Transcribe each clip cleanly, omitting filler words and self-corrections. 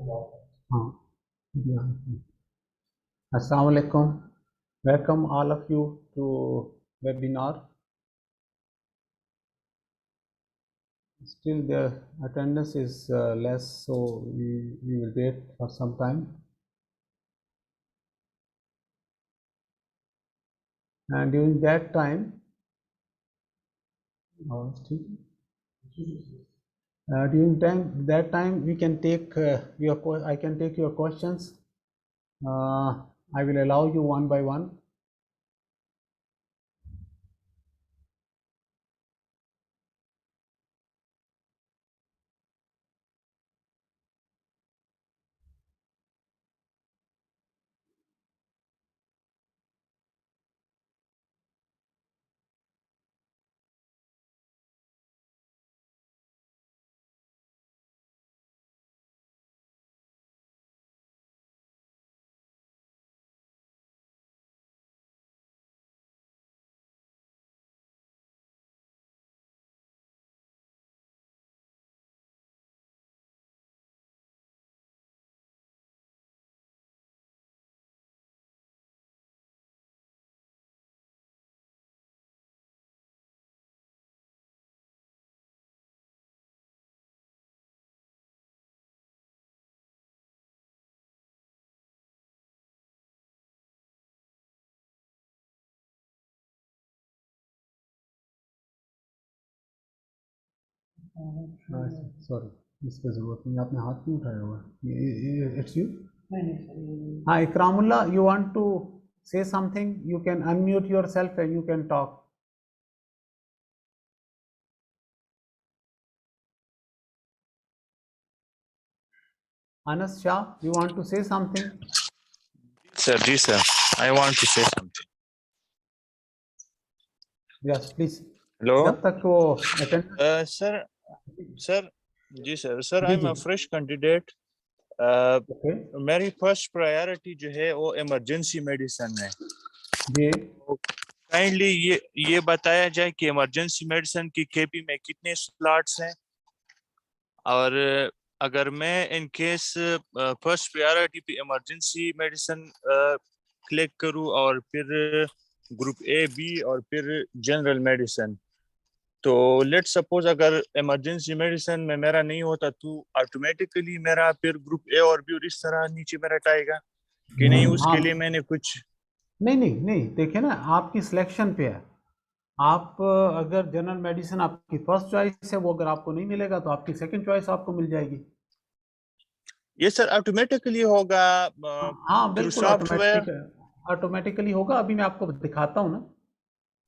हाँ, Assalamu alaikum. Welcome all of you to webinar. Still the attendance is less, so we will wait for some time. And during that time, that time we can take I can take your questions. I will allow you one by one. Sorry, इसकी जरूरत नहीं, आपने हाथ क्यों उठाया हुआ है? It's you? हाँ, Ikramullah, you want to say something? You can unmute yourself and you can talk. Anas Shah, you want to say something? Sir, I want to say something. Yes, please. Hello. जब तक वो attend. Sir, I'm a fresh candidate. Okay. मेरी first priority जो है वो emergency medicine है जी। Kindly ये बताया जाए कि इमरजेंसी मेडिसिन की केपी में कितने स्लॉट्स हैं और अगर मैं इन केस फर्स्ट प्रायोरिटी पे इमरजेंसी मेडिसिन क्लिक करूं और फिर ग्रुप ए बी और फिर जनरल मेडिसिन तो लेट्स सपोज अगर इमरजेंसी मेडिसिन में मेरा नहीं होता तो ऑटोमेटिकली मेरा फिर ग्रुप ए और बी इस तरह नीचे मेरा टाएगा कि नहीं उसके लिए मैंने कुछ नहीं देखिए ना आपकी सिलेक्शन पे है आप अगर जनरल मेडिसिन आपकी फर्स्ट चॉइस है वो अगर आपको नहीं मिलेगा तो आपकी सेकंड चॉइस आपको मिल जाएगी ये सर ऑटोमेटिकली होगा हाँ बिल्कुल ऑटोमेटिकली होगा अभी मैं आपको दिखाता हूँ ना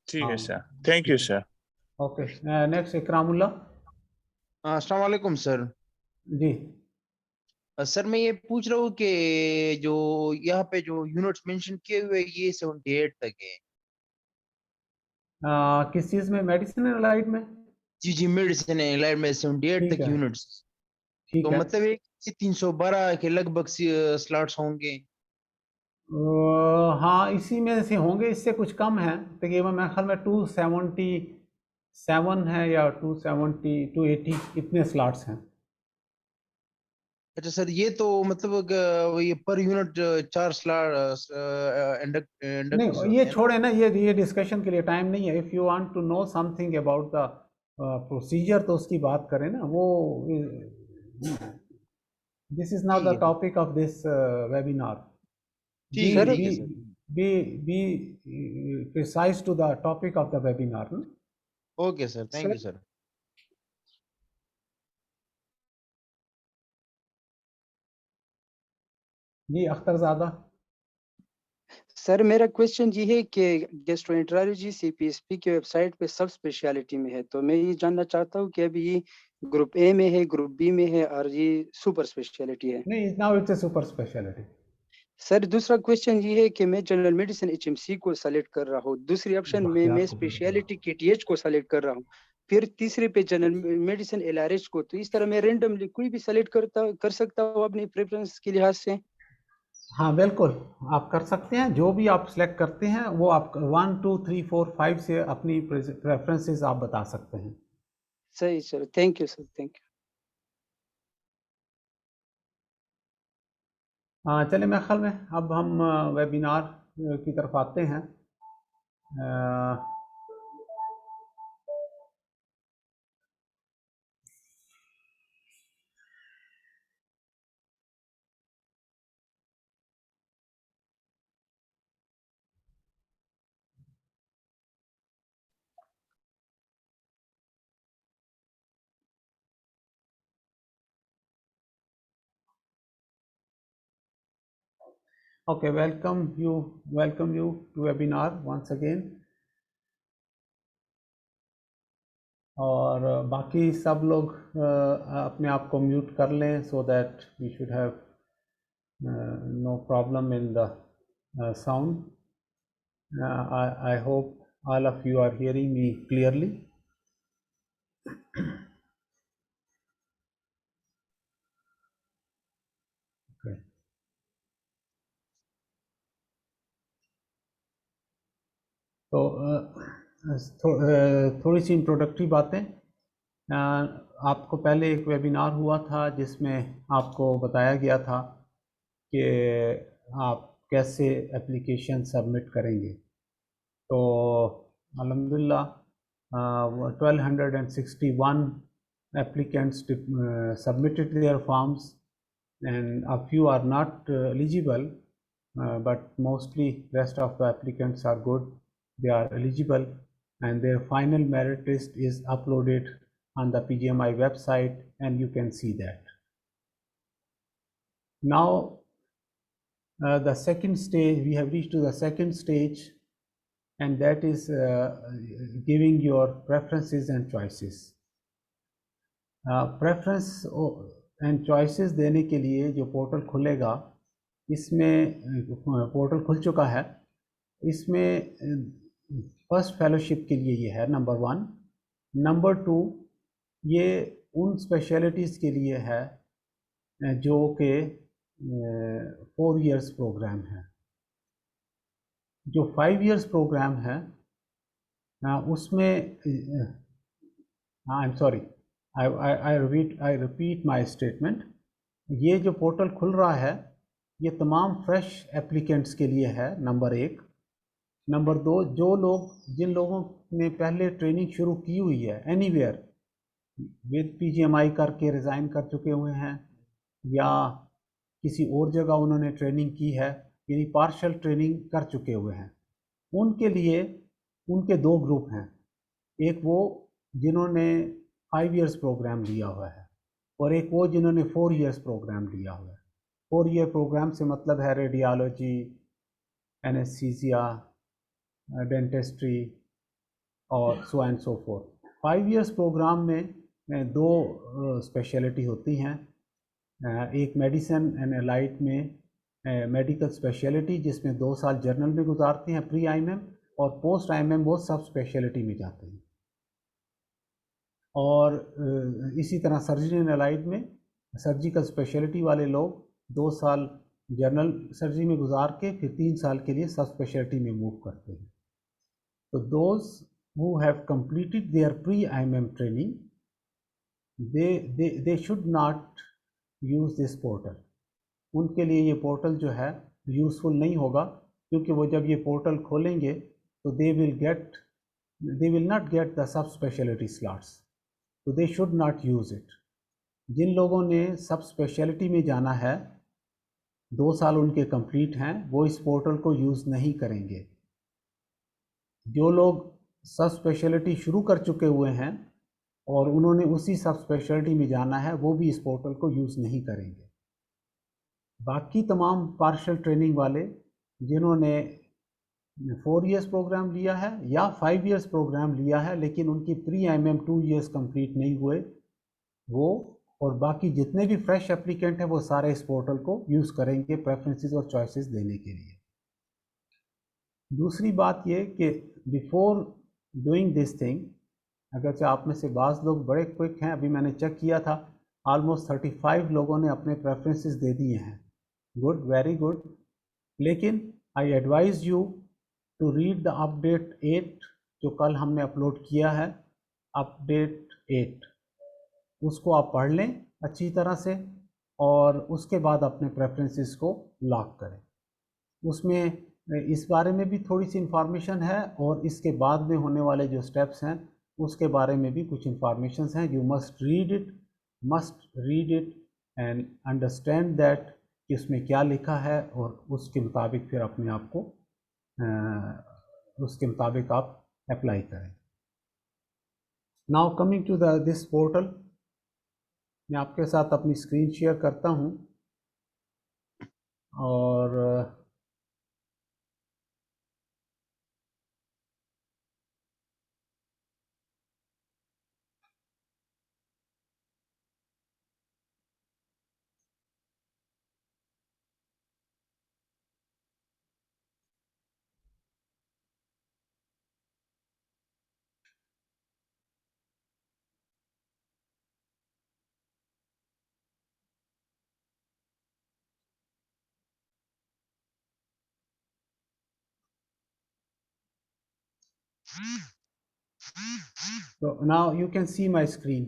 ठीक है sir thank you sir okay next Ikramullah अस्सलाम वालेकुम सर जी सर मैं ये पूछ रहा हूँ कि जो यहाँ पे जो यूनिट्स मेंशन किए हुए ये 78 तक है किस चीज में मेडिसिन एलाइड में जी मेडिसिन एलाइड में 78 तक यूनिट्स तो मतलब एक 312 के लगभग स्लॉट्स होंगे हाँ इसी में से होंगे इससे कुछ कम है तकरीबन मेरे ख्याल में 277 है या 270 280 इतने स्लॉट्स हैं अच्छा सर ये तो मतलब ये पर यूनिट 4 स्लॉट नहीं ये छोड़े ना ये डिस्कशन के लिए टाइम नहीं है if you want to know something about the procedure तो उसकी बात करें ना वो this is not the topic of this webinar be precise to the topic of the webinar okay sir thank you sir जी Akhtarzada sir मेरा question ये है कि गैस्ट्रोएंटरोलॉजी सीपीएसपी की वेबसाइट पे सब स्पेशलिटी में है तो मैं ये जानना चाहता हूँ कि अभी ये ग्रुप ए में है ग्रुप बी में है और ये सुपर स्पेशलिटी है नहीं now it's a super speciality sir दूसरा क्वेश्चन ये है कि मैं जनरल मेडिसिन एचएमसी को सेलेक्ट कर रहा हूँ दूसरी ऑप्शन में मैं स्पेशलिटी केटीएच को सेलेक्ट कर रहा हूँ फिर तीसरे पे जनरल मेडिसिन एलआरएच को तो इस तरह मैं रेंडमली कोई भी सेलेक्ट कर सकता हूँ अपनी प्रेफरेंस के लिहाज से हाँ बिल्कुल आप कर सकते हैं जो भी आप सिलेक्ट करते हैं वो आप 1 2 3 4 5 से अपनी प्रेफरेंसेस आप बता सकते हैं सही sir thank you sir thank you चले मेरे ख्याल में अब हम वेबिनार की तरफ आते हैं। Okay, welcome you to webinar once again. और बाकी सब लोग अपने आप को म्यूट कर लें so that we should have no problem in the sound. I hope all of you are hearing me clearly. Okay. तो थोड़ी सी इंट्रोडक्टरी बातें। आपको पहले एक वेबिनार हुआ था जिसमें आपको बताया गया था कि आप कैसे एप्लीकेशन सबमिट करेंगे। तो अल्हम्दुलिल्लाह 1261 applicants submitted their forms, and a few are not eligible, but mostly rest of the applicants are good. They are eligible, and their final merit list is uploaded on the PGMI website, and you can see that. Now the second stage, we have reached to the second stage, and that is giving your preferences and choices. Preference and choices देने के लिए जो portal खुलेगा, इसमें portal खुल चुका है, इसमें फर्स्ट फेलोशिप के लिए ये है नंबर 1। नंबर 2 ये उन स्पेशलिटीज़ के लिए है जो कि 4 इयर्स प्रोग्राम है। जो 5 इयर्स प्रोग्राम है उसमें I am sorry, I repeat my statement. ये जो पोर्टल खुल रहा है ये तमाम फ्रेश एप्लीकेंट्स के लिए है, नंबर 1। नंबर 2, जिन लोगों ने पहले ट्रेनिंग शुरू की हुई है एनीवेयर विद PGMI करके रिज़ाइन कर चुके हुए हैं, या किसी और जगह उन्होंने ट्रेनिंग की है, यानी पार्शल ट्रेनिंग कर चुके हुए हैं, उनके लिए उनके 2 ग्रुप हैं। एक वो जिन्होंने 5 इयर्स प्रोग्राम लिया हुआ है, और एक वो जिन्होंने 4 इयर्स प्रोग्राम लिया हुआ है। 4 ईयर प्रोग्राम से मतलब है रेडियोलॉजी, एनेस्थीसिया, डेंटिस्ट्री और so and so forth. 5 years programme में 2 स्पेशलिटी होती हैं। एक मेडिसिन एंड एलाइड में मेडिकल स्पेशलिटी जिसमें 2 साल जर्नल में गुजारते हैं प्री IMM, और पोस्ट IMM वो सब स्पेशलिटी में जाते हैं। और इसी तरह सर्जरी एंड एलाइड में सर्जिकल स्पेशलिटी वाले लोग 2 साल जनरल सर्जरी में गुजार के फिर 3 साल के लिए सब स्पेशलिटी में मूव करते हैं। तो those who have completed there pre IMM training, they should not use this portal. उनके लिए ये पोर्टल जो है यूज़फुल नहीं होगा, क्योंकि वो जब ये पोर्टल खोलेंगे तो they will not get the sub speciality slots, तो they should not use it. जिन लोगों ने सब स्पेशलिटी में जाना है, 2 साल उनके कंप्लीट हैं, वो इस पोर्टल को यूज़ नहीं करेंगे। जो लोग सब स्पेशलिटी शुरू कर चुके हुए हैं और उन्होंने उसी सब स्पेशलिटी में जाना है, वो भी इस पोर्टल को यूज़ नहीं करेंगे। बाकी तमाम पार्शल ट्रेनिंग वाले जिन्होंने 4 इयर्स प्रोग्राम लिया है या 5 इयर्स प्रोग्राम लिया है लेकिन उनकी प्री IMM 2 इयर्स कंप्लीट नहीं हुए, वो और बाकी जितने भी फ्रेश एप्लीकेंट हैं वो सारे इस पोर्टल को यूज़ करेंगे प्रेफरेंसेस और चॉइसेस देने के लिए। दूसरी बात ये कि बिफोर डूइंग दिस थिंग, अगरचे आप में से बाज़ लोग बड़े क्विक हैं, अभी मैंने चेक किया था ऑलमोस्ट 35 लोगों ने अपने प्रेफरेंसेस दे दिए हैं। Good, very good. लेकिन I advise you to read the update 8 जो कल हमने अपलोड किया है, अपडेट 8, उसको आप पढ़ लें अच्छी तरह से, और उसके बाद अपने प्रेफरेंसेस को लॉक करें। उसमें इस बारे में भी थोड़ी सी इंफॉर्मेशन है और इसके बाद में होने वाले जो स्टेप्स हैं उसके बारे में भी कुछ इंफॉर्मेशन हैं। You must read it and understand that कि उसमें क्या लिखा है और उसके मुताबिक फिर अपने आप को उसके मुताबिक आप अप्लाई करें। Now coming to this portal, मैं आपके साथ अपनी स्क्रीन शेयर करता हूं और so now you can see my screen.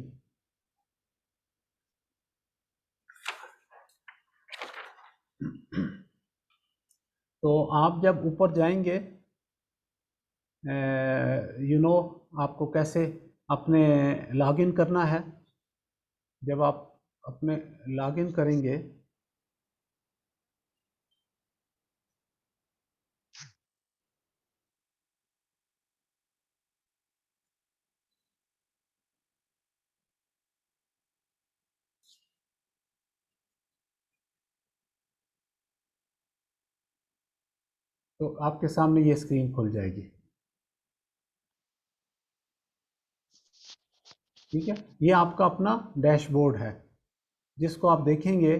तो आप जब ऊपर जाएंगे आपको कैसे अपने लॉगिन करना है। जब आप अपने लॉगिन करेंगे तो आपके सामने ये स्क्रीन खुल जाएगी। ठीक है, ये आपका अपना डैशबोर्ड है जिसको आप देखेंगे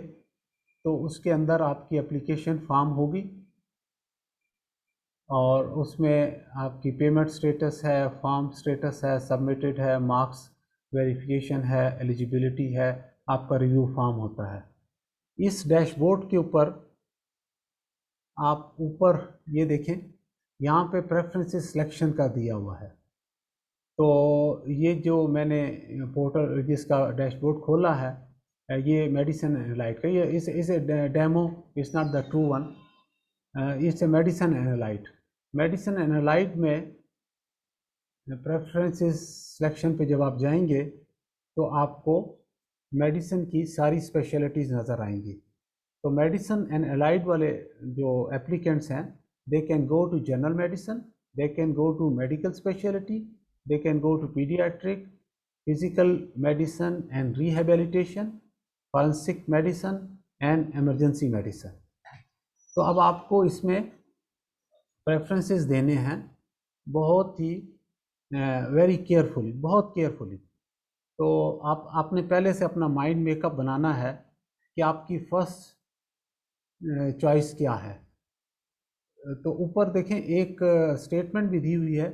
तो उसके अंदर आपकी एप्लीकेशन फॉर्म होगी और उसमें आपकी पेमेंट स्टेटस है, फॉर्म स्टेटस है, सबमिटेड है, मार्क्स वेरिफिकेशन है, एलिजिबिलिटी है, आपका रिव्यू फॉर्म होता है। इस डैशबोर्ड के ऊपर आप ऊपर ये देखें, यहाँ पे प्रेफरेंसेस सिलेक्शन का दिया हुआ है। तो ये जो मैंने पोर्टल जिसका डैशबोर्ड खोला है ये मेडिसिन एनालाइट का, ये इस demo, it's not the true one, it's a medicine analyte. Medicine analyte में प्रेफरेंसेस सिलेक्शन पे जब आप जाएंगे तो आपको मेडिसिन की सारी स्पेशलिटीज़ नज़र आएंगी। तो मेडिसिन एंड एलाइड वाले जो एप्लीकेंट्स हैं, they can go to general medicine, they can go to medical speciality, they can go to paediatric, physical medicine and rehabilitation, forensic medicine and emergency medicine. तो अब आपको इसमें प्रेफरेंसेस देने हैं बहुत ही वेरी केयरफुली, बहुत केयरफुली। तो आपने पहले से अपना माइंड मेकअप बनाना है कि आपकी फर्स्ट चॉइस क्या है। तो ऊपर देखें एक स्टेटमेंट भी दी हुई है,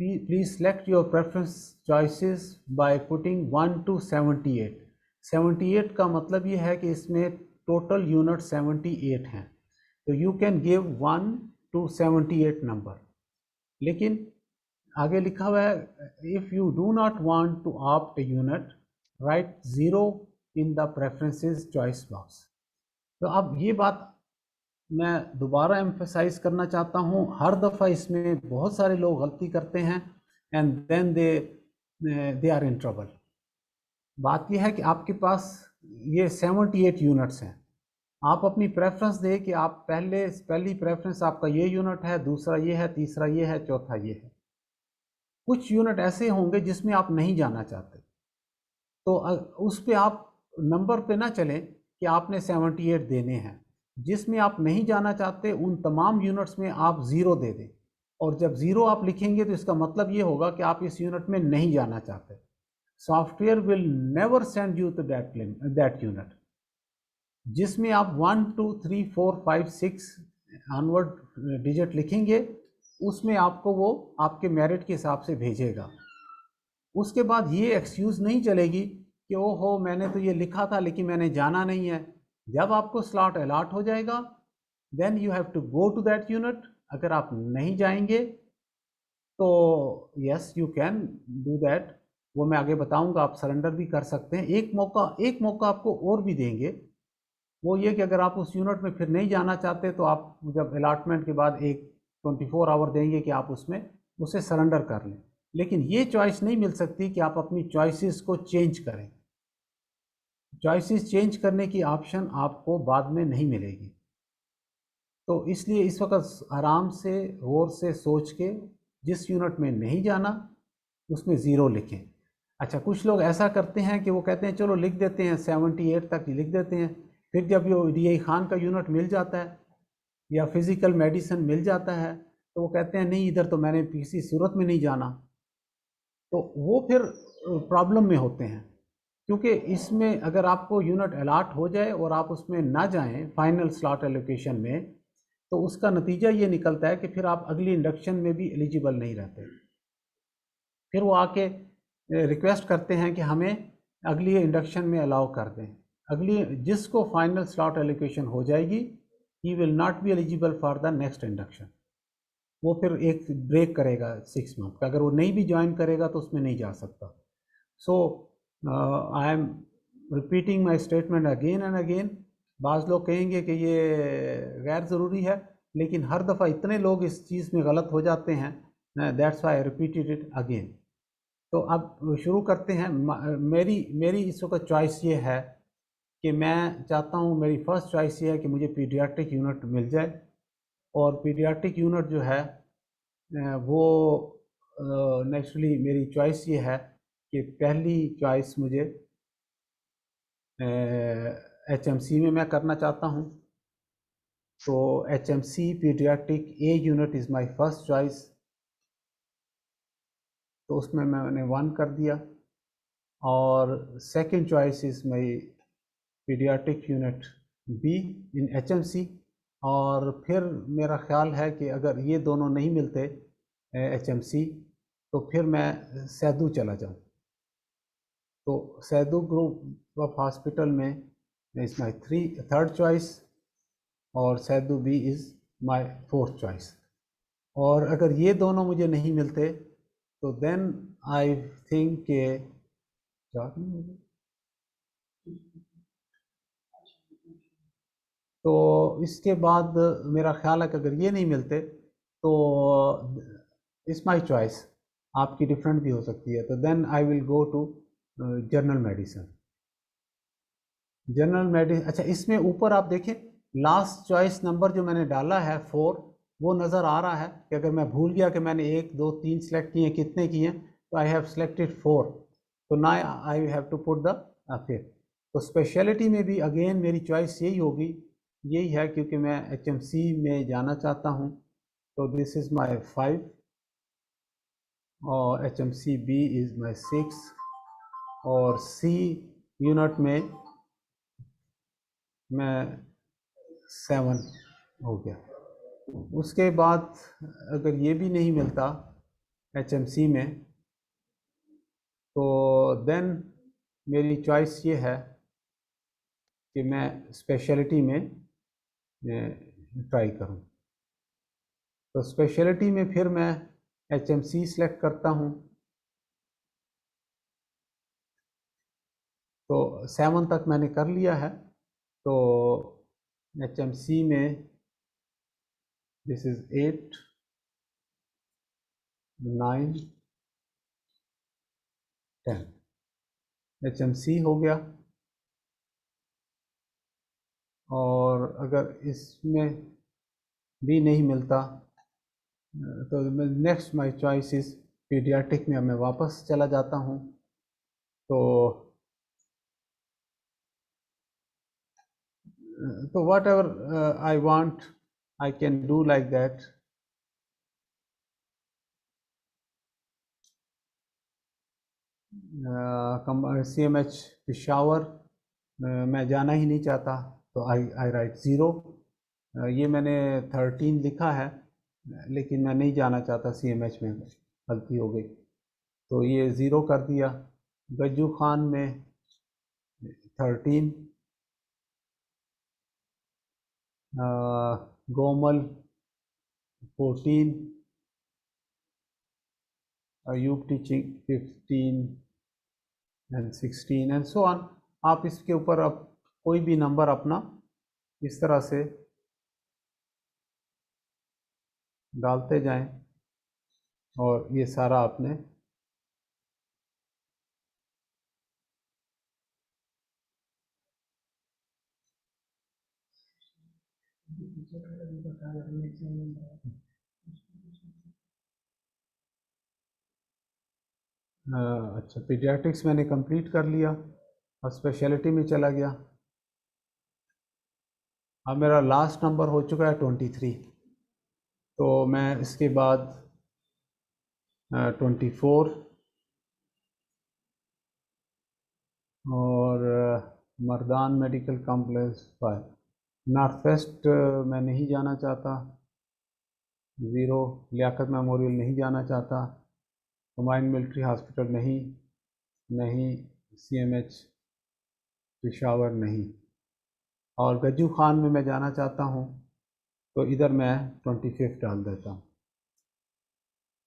please select your preference choices by putting 1 to 78। 78 का मतलब ये है कि इसमें टोटल यूनिट 78 हैं, तो you can give 1 to 78 number. लेकिन आगे लिखा हुआ है, if you do not want to opt a unit, write 0 in the preferences choice box. तो अब ये बात मैं दोबारा एम्फेसाइज करना चाहता हूँ, हर दफ़ा इसमें बहुत सारे लोग गलती करते हैं and then they are in trouble. बात यह है कि आपके पास ये 78 यूनिट्स हैं, आप अपनी प्रेफरेंस दें कि आप पहली प्रेफरेंस आपका ये यूनिट है, दूसरा ये है, तीसरा ये है, चौथा ये है। कुछ यूनिट ऐसे होंगे जिसमें आप नहीं जाना चाहते, तो उस पे आप नंबर पे ना चलें कि आपने 78 देने हैं। जिसमें आप नहीं जाना चाहते उन तमाम यूनिट्स में आप 0 दे दें, और जब 0 आप लिखेंगे तो इसका मतलब ये होगा कि आप इस यूनिट में नहीं जाना चाहते। Software will never send you to that unit. जिसमें आप 1 2 3 4 5 6 ऑनवर्ड डिजिट लिखेंगे उसमें आपको वो आपके मेरिट के हिसाब से भेजेगा। उसके बाद ये एक्सक्यूज़ नहीं चलेगी कि ओहो मैंने तो ये लिखा था लेकिन मैंने जाना नहीं है। जब आपको स्लॉट अलॉट हो जाएगा then you have to go to that unit. अगर आप नहीं जाएंगे तो yes you can do that, वो मैं आगे बताऊंगा, आप सरेंडर भी कर सकते हैं। एक मौका आपको और भी देंगे वो ये कि अगर आप उस यूनिट में फिर नहीं जाना चाहते तो आप जब अलॉटमेंट के बाद एक 24 आवर देंगे कि आप उसमें उसे सरेंडर कर लें। लेकिन ये चॉइस नहीं मिल सकती कि आप अपनी चॉइसेस को चेंज करें। चॉइसेस चेंज करने की ऑप्शन आपको बाद में नहीं मिलेगी। तो इसलिए इस वक्त आराम से गौर से सोच के जिस यूनिट में नहीं जाना उसमें ज़ीरो लिखें। अच्छा, कुछ लोग ऐसा करते हैं कि वो कहते हैं चलो लिख देते हैं 78 तक ही लिख देते हैं, फिर जब ये DI खान का यूनिट मिल जाता है या फिज़िकल मेडिसिन मिल जाता है तो वो कहते हैं नहीं इधर तो मैंने किसी सूरत में नहीं जाना। तो वो फिर प्रॉब्लम में होते हैं, क्योंकि इसमें अगर आपको यूनिट अलॉट हो जाए और आप उसमें ना जाएं फाइनल स्लॉट एलोकेशन में, तो उसका नतीजा ये निकलता है कि फिर आप अगली इंडक्शन में भी एलिजिबल नहीं रहते। फिर वो आके रिक्वेस्ट करते हैं कि हमें अगली इंडक्शन में अलाउ कर दें। अगली जिसको फाइनल स्लॉट एलोकेशन हो जाएगी he will not be eligible for the next induction. वो फिर एक ब्रेक करेगा 6 मंथ का, अगर वो नहीं भी ज्वाइन करेगा तो उसमें नहीं जा सकता। So I am repeating my statement again and again. बाज़ लोग कहेंगे कि ये गैर ज़रूरी है, लेकिन हर दफ़ा इतने लोग इस चीज़ में गलत हो जाते हैं, that's why I repeated it again. तो अब शुरू करते हैं। मेरी इस वक्त चॉइस ये है कि मैं चाहता हूँ, मेरी फ़र्स्ट चॉइस ये है कि मुझे पीडियाट्रिक यूनिट मिल जाए। और पीडियाट्रिक यूनिट जो है वो नेचुरली मेरी चॉइस ये है कि पहली चॉइस मुझे HMC में मैं करना चाहता हूँ। तो HMC paediatric A unit is my first choice. तो उसमें मैंने 1 कर दिया। और second choice is my paediatric unit B in HMC। और फिर मेरा ख्याल है कि अगर ये दोनों नहीं मिलते HMC तो फिर मैं सैदू चला जाऊँ। तो सैदू ग्रुप ऑफ हॉस्पिटल में इज़ माय थर्ड चॉइस और सैदू B is my fourth choice. और अगर ये दोनों मुझे नहीं मिलते तो देन आई थिंक के तो इसके बाद मेरा ख्याल है कि अगर ये नहीं मिलते तो इट्स माय चॉइस, आपकी डिफरेंट भी हो सकती है। तो then I will go to general medicine. General medicine, अच्छा इसमें ऊपर आप देखें लास्ट चॉइस नंबर जो मैंने डाला है 4, वो नज़र आ रहा है कि अगर मैं भूल गया कि मैंने 1 2 3 सेलेक्ट किए, कितने किए, तो आई हैव सेलेक्टेड 4। तो ना I have to put the fifth. तो स्पेशलिटी में भी अगेन मेरी चॉइस यही होगी, यही है, क्योंकि मैं HMC में जाना चाहता हूँ। तो दिस इज़ माय 5 और HMC B इज़ माय 6 और C यूनिट में मैं 7 हो गया। उसके बाद अगर ये भी नहीं मिलता HMC में तो देन मेरी चॉइस ये है कि मैं स्पेशलिटी में ट्राई करूं। तो स्पेशलिटी में फिर मैं HMC सेलेक्ट करता हूं। तो 7 तक मैंने कर लिया है। तो HMC में दिस इज़ 8 9 10 HMC हो गया। और अगर इसमें भी नहीं मिलता तो next my choice is paediatric में मैं वापस चला जाता हूँ। तो what ever I want I can do like that. CMH Peshawar मैं जाना ही नहीं चाहता, तो आई राइट 0। ये मैंने 13 लिखा है, लेकिन मैं नहीं जाना चाहता CMH में, गलती हो गई, तो ये 0 कर दिया। गज्जू खान में 13, Gomal 14, Ayub teaching 15 and 16 and so on. आप इसके ऊपर अब कोई भी नंबर अपना इस तरह से डालते जाएं और ये सारा आपने अच्छा, पीडियाट्रिक्स मैंने कंप्लीट कर लिया और स्पेशलिटी में चला गया। अब मेरा लास्ट नंबर हो चुका है 23, तो मैं इसके बाद 24 और Mardan medical complex 5, north west मैं नहीं जाना चाहता, 0, लियाकत मेमोरियल नहीं जाना चाहता, हुमायूं मिलिट्री हॉस्पिटल नहीं, CMH पेशावर नहीं, और गज्जू खान में मैं जाना चाहता हूँ, तो इधर मैं 25 डाल देता हूँ।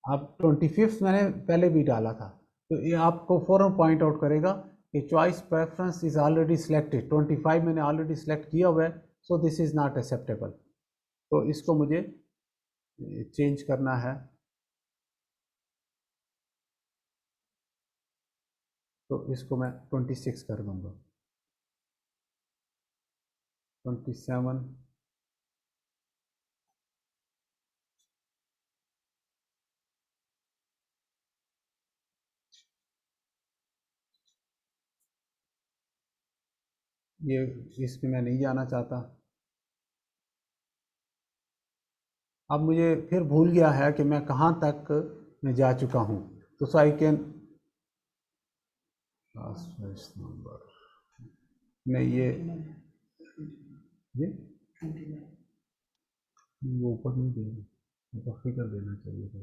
अब 25 मैंने पहले भी डाला था, तो ये आपको फ़ौरन पॉइंट आउट करेगा कि choice preference is already selected, 25 मैंने ऑलरेडी सिलेक्ट किया हुआ है, सो दिस इज़ नॉट एक्सेप्टेबल। तो इसको मुझे चेंज करना है, तो इसको मैं 26 कर दूँगा, 27, ये इसमें मैं नहीं जाना चाहता। अब मुझे फिर भूल गया है कि मैं कहाँ तक मैं जा चुका हूँ, तो सो आई कैन नंबर नहीं, ये वो ऊपर नहीं दे रहा, तो फिगर देना चाहिए था।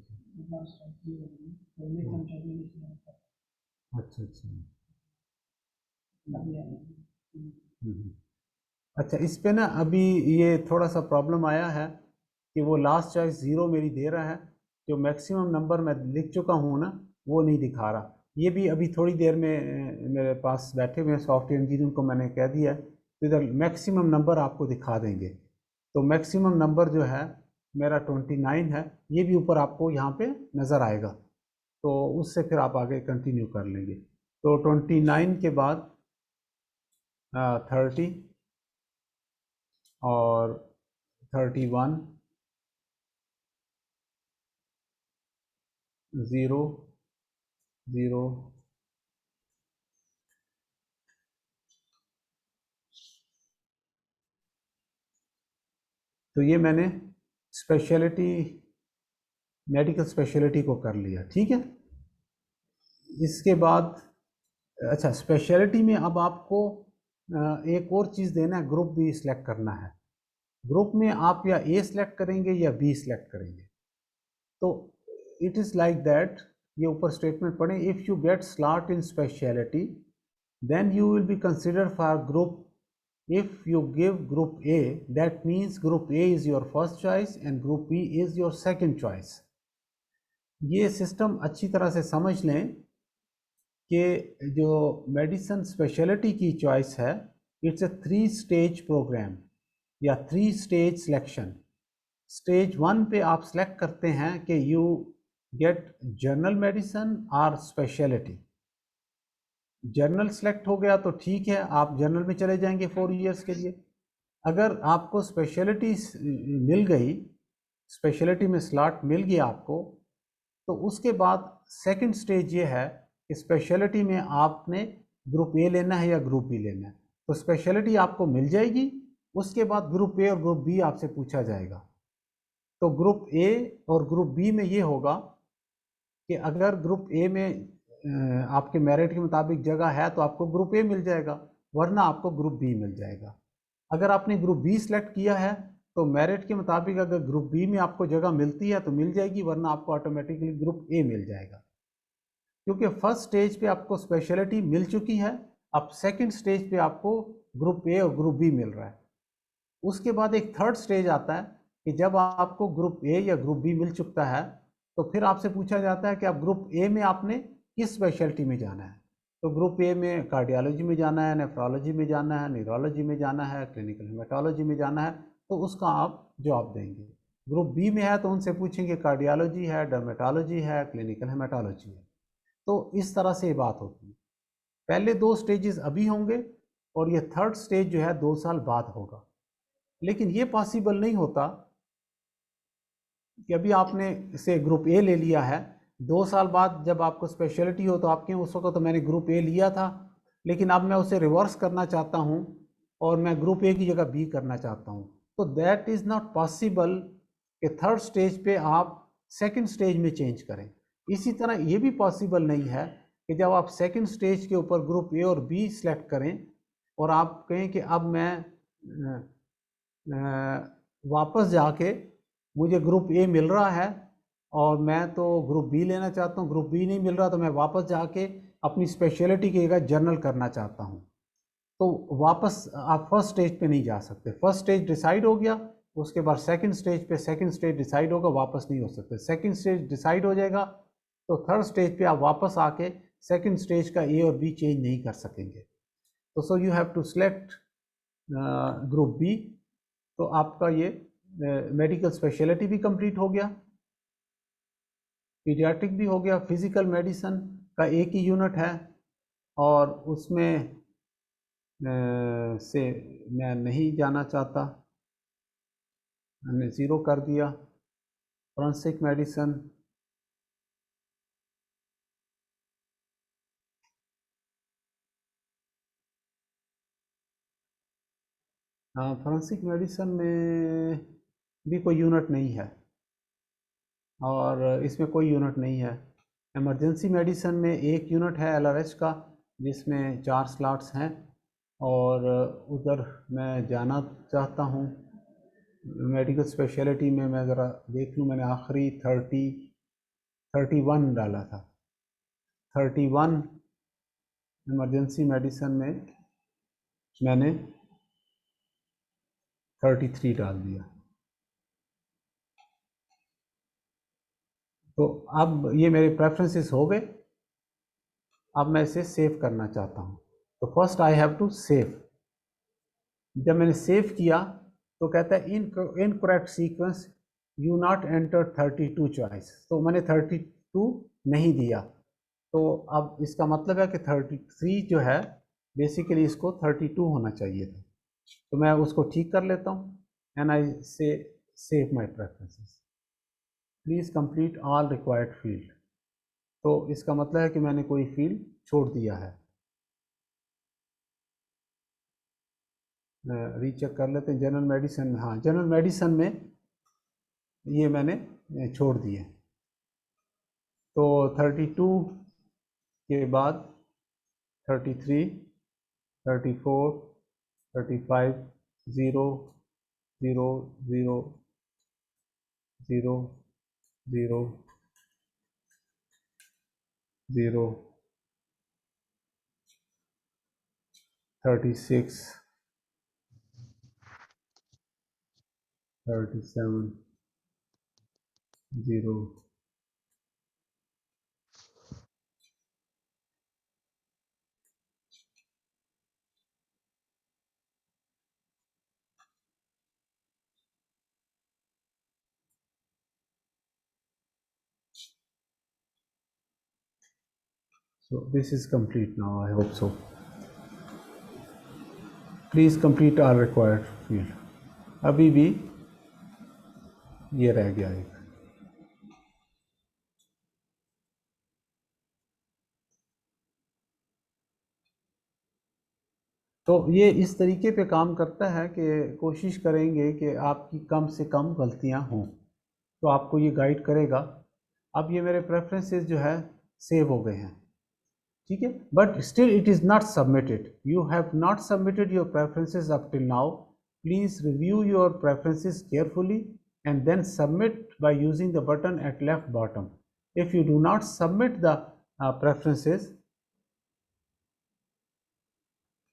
अच्छा अच्छा, अच्छा, इस पे ना अभी ये थोड़ा सा प्रॉब्लम आया है कि वो लास्ट चॉइस 0 मेरी दे रहा है, जो मैक्सिमम नंबर मैं लिख चुका हूँ ना वो नहीं दिखा रहा। ये भी अभी थोड़ी देर में मेरे पास बैठे हुए सॉफ्टवेयर इंजीनियर को मैंने कह दिया है, तो इधर मैक्सिमम नंबर आपको दिखा देंगे। तो मैक्सिमम नंबर जो है मेरा 29 है, ये भी ऊपर आपको यहाँ पे नज़र आएगा, तो उससे फिर आप आगे कंटिन्यू कर लेंगे। तो 29 के बाद 30 और 31, 0, 0, तो ये मैंने स्पेशलिटी, मेडिकल स्पेशलिटी को कर लिया, ठीक है। इसके बाद अच्छा, स्पेशलिटी में अब आपको एक और चीज़ देना है, ग्रुप बी सिलेक्ट करना है। ग्रुप में आप या ए सिलेक्ट करेंगे या बी सिलेक्ट करेंगे, तो इट इज़ लाइक दैट, ये ऊपर स्टेटमेंट पढ़ें, if you get slot in speciality then you will be considered for group. If you give group A, that means group A is your first choice and group B is your second choice. ये system अच्छी तरह से समझ लें कि जो medicine speciality की choice है, इट्स अ 3 स्टेज प्रोग्राम या 3 स्टेज सिलेक्शन। स्टेज 1 पे आप सेलेक्ट करते हैं कि यू गेट जनरल मेडिसिन और स्पेशलिटी। जर्नल सेलेक्ट हो गया तो ठीक है, आप जर्नल में चले जाएंगे 4 इयर्स के लिए। अगर आपको स्पेशलिटी मिल गई, स्पेशलिटी में स्लॉट मिल गया आपको, तो उसके बाद सेकंड स्टेज ये है कि स्पेशलिटी में आपने ग्रुप ए लेना है या ग्रुप बी लेना है। तो स्पेशलिटी आपको मिल जाएगी, उसके बाद ग्रुप ए और ग्रुप बी आपसे पूछा जाएगा। तो ग्रुप ए और ग्रुप बी में ये होगा कि अगर ग्रुप ए में आपके मेरिट के मुताबिक जगह है तो आपको ग्रुप ए मिल जाएगा, वरना आपको ग्रुप बी मिल जाएगा। अगर आपने ग्रुप बी सिलेक्ट किया है तो मेरिट के मुताबिक अगर ग्रुप बी में आपको जगह मिलती है तो मिल जाएगी, वरना आपको ऑटोमेटिकली ग्रुप ए मिल जाएगा। क्योंकि फर्स्ट स्टेज पे आपको स्पेशलिटी मिल चुकी है, अब सेकंड स्टेज पे आपको ग्रुप ए और ग्रुप बी मिल रहा है। उसके बाद एक थर्ड स्टेज आता है कि जब आपको ग्रुप ए या ग्रुप बी मिल चुका है तो फिर आपसे पूछा जाता है कि आप ग्रुप ए में आपने किस स्पेशलिटी में जाना है। तो ग्रुप ए में कार्डियोलॉजी में जाना है, नेफ्रोलॉजी में जाना है, न्यूरोलॉजी में जाना है, क्लिनिकल हेमेटोलॉजी में जाना है, तो उसका आप जवाब देंगे। ग्रुप बी में है तो उनसे पूछेंगे कार्डियोलॉजी है, डर्मेटोलॉजी है, क्लिनिकल हेमेटोलॉजी है। तो इस तरह से बात होती है। पहले 2 स्टेजेस अभी होंगे और ये थर्ड स्टेज जो है 2 साल बाद होगा। लेकिन ये पॉसिबल नहीं होता कि अभी आपने से ग्रुप ए ले लिया है, 2 साल बाद जब आपको स्पेशलिटी हो तो आपके उस वक्त तो मैंने ग्रुप ए लिया था, लेकिन अब मैं उसे रिवर्स करना चाहता हूँ और मैं ग्रुप ए की जगह बी करना चाहता हूँ, तो दैट इज़ नॉट पॉसिबल कि थर्ड स्टेज पे आप सेकंड स्टेज में चेंज करें। इसी तरह ये भी पॉसिबल नहीं है कि जब आप सेकंड स्टेज के ऊपर ग्रुप ए और बी सेलेक्ट करें और आप कहें कि अब मैं वापस जाके मुझे ग्रुप ए मिल रहा है और मैं तो ग्रुप बी लेना चाहता हूँ, ग्रुप बी नहीं मिल रहा तो मैं वापस जाके अपनी स्पेशलिटी की जगह जनरल करना चाहता हूँ, तो वापस आप फर्स्ट स्टेज पे नहीं जा सकते। फर्स्ट स्टेज डिसाइड हो गया, उसके बाद सेकंड स्टेज डिसाइड होगा, वापस नहीं हो सकते। सेकंड स्टेज डिसाइड हो जाएगा तो थर्ड स्टेज पे आप वापस आके सेकंड स्टेज का ए और बी चेंज नहीं कर सकेंगे। तो so you have to select group B. तो आपका ये मेडिकल स्पेशलिटी भी कंप्लीट हो गया, पीडियाट्रिक भी हो गया, फिजिकल मेडिसिन का एक ही यूनिट है और उसमें से मैं नहीं जाना चाहता, हमने 0 कर दिया। फॉरेंसिक मेडिसिन, फॉरेंसिक मेडिसिन में भी कोई यूनिट नहीं है और इसमें कोई यूनिट नहीं है। इमरजेंसी मेडिसिन में एक यूनिट है LRH का जिसमें 4 स्लॉट्स हैं और उधर मैं जाना चाहता हूँ। मेडिकल स्पेशलिटी में मैं ज़रा देख लूँ, मैंने आखिरी 31 डाला था, 31 इमरजेंसी मेडिसिन में मैंने 33 डाल दिया। तो अब ये मेरे प्रेफरेंसेस हो गए, अब मैं इसे सेव करना चाहता हूँ। तो first I have to save. जब मैंने सेव किया तो कहता है incorrect sequence, you not enter 32 choice, तो मैंने 32 नहीं दिया। तो अब इसका मतलब है कि 33 जो है बेसिकली इसको 32 होना चाहिए था। तो मैं उसको ठीक कर लेता हूँ एंड आई से save my preferences. Please complete all required field. तो इसका मतलब है कि मैंने कोई फील्ड छोड़ दिया है। रीचेक कर लेते हैं जनरल मेडिसिन में। हाँ, जनरल मेडिसिन में ये मैंने छोड़ दिए। तो 32 के बाद 33, 34, 35, 0, 0, 0, 0, 0, 0, 36, 37, 0, so this is complete now, I hope so. Please complete all required field. अभी भी ये रह गया एक। तो ये इस तरीके पे काम करता है कि कोशिश करेंगे कि आपकी कम से कम गलतियां हों, तो आपको ये गाइड करेगा। अब ये मेरे प्रेफरेंसेस जो है सेव हो गए हैं, ठीक है, but still it is not submitted. You have not submitted your preferences up till now. Please review your preferences carefully and then submit by using the button at left bottom. If you do not submit the preferences,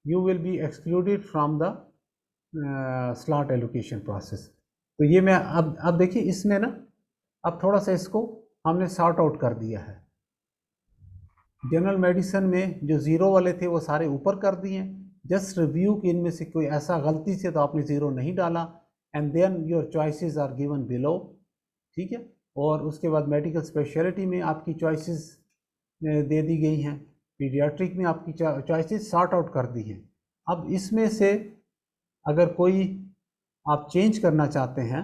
you will be excluded from the slot allocation process. तो ये मैं अब देखिए इसमें ना अब थोड़ा सा इसको हमने सॉर्ट आउट कर दिया है। जनरल मेडिसिन में जो ज़ीरो वाले थे वो सारे ऊपर कर दिए। जस्ट रिव्यू कि इनमें से कोई ऐसा गलती से तो आपने ज़ीरो नहीं डाला, and then your choices are given below, ठीक है। और उसके बाद मेडिकल स्पेशलिटी में आपकी चॉइसेस दे दी गई हैं, पीडियाट्रिक में आपकी चॉइसेस सॉर्ट आउट कर दी हैं। अब इसमें से अगर कोई आप चेंज करना चाहते हैं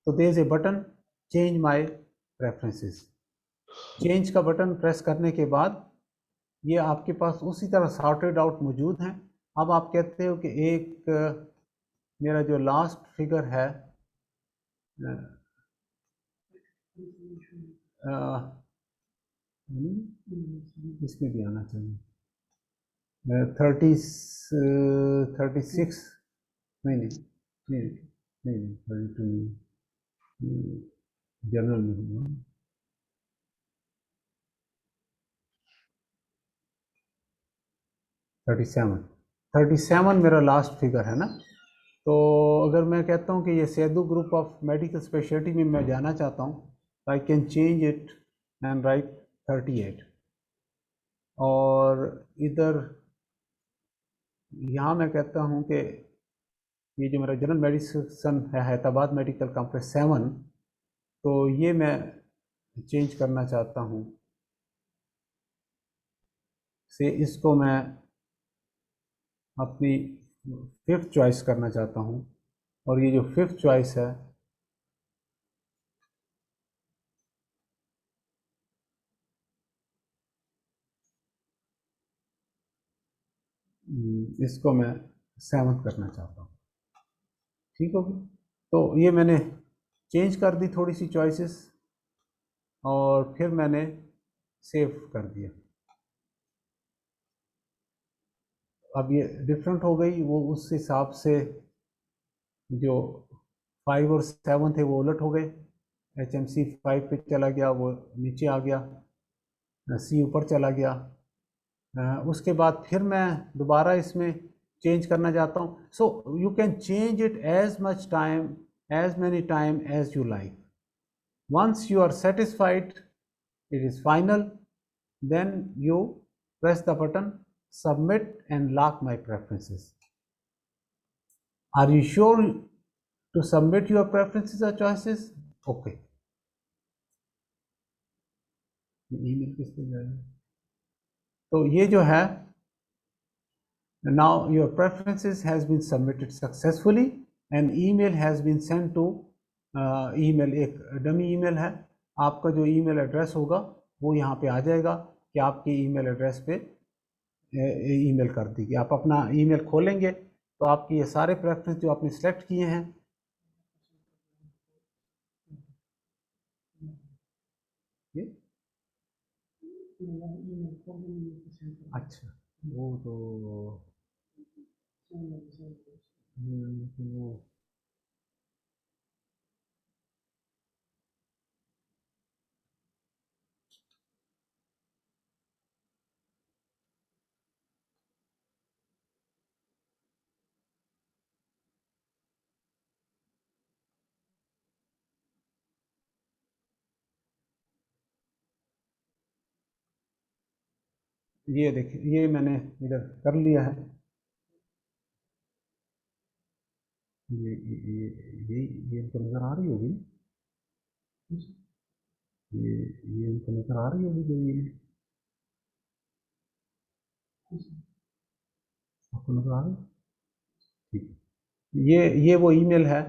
तो there is a button change my preferences. Change का बटन प्रेस करने के बाद ये आपके पास उसी तरह सॉर्टेड आउट मौजूद हैं। अब आप कहते हो कि एक मेरा जो लास्ट फिगर है इसमें भी आना चाहिए 36 नहीं नहीं नहीं नहीं नहीं 32 जनरल में होगा 37 मेरा लास्ट फिगर है ना। तो अगर मैं कहता हूँ कि ये सेदू ग्रुप ऑफ मेडिकल स्पेशलिटी में मैं जाना चाहता हूँ, I can change it and right 38। और इधर यहाँ मैं कहता हूँ कि ये जो मेरा जनरल मेडिसिन है हैदराबाद मेडिकल कॉम्प्लेक्स 7, तो ये मैं चेंज करना चाहता हूँ से इसको मैं अपनी 5th चॉइस करना चाहता हूँ। और ये जो 5th चॉइस है इसको मैं 7th करना चाहता हूँ, ठीक होगी। तो ये मैंने चेंज कर दी थोड़ी सी चॉइसेस और फिर मैंने सेव कर दिया। अब ये डिफरेंट हो गई, वो उस हिसाब से जो 5 और 7 थे वो उलट हो गए। HMC 5 पे चला गया, वो नीचे आ गया, C ऊपर चला गया। उसके बाद फिर मैं दोबारा इसमें चेंज करना चाहता हूँ। So you can change it as much time as many time as you like. Once you are satisfied it is final, then you press the button submit and lock my preferences. Are you sure to submit your preferences or choices? Okay. Email किस पे जाएगा? तो ये जो है now your preferences has been submitted successfully and email has been sent to email, एक dummy email है। आपका जो ईमेल एड्रेस होगा वो यहाँ पे आ जाएगा कि आपके ईमेल एड्रेस पे ईमेल कर दी। आप अपना ईमेल खोलेंगे तो आपके ये सारे प्रेफरेंस जो आपने सेलेक्ट किए हैं, ये अच्छा वो तो वो ये देखिए ये मैंने इधर कर लिया है। ये इनको नज़र आ रही होगी, ये इनको नज़र आ रही होगी जो ये आपको नज़र आ रही है, ठीक। ये वो ईमेल है,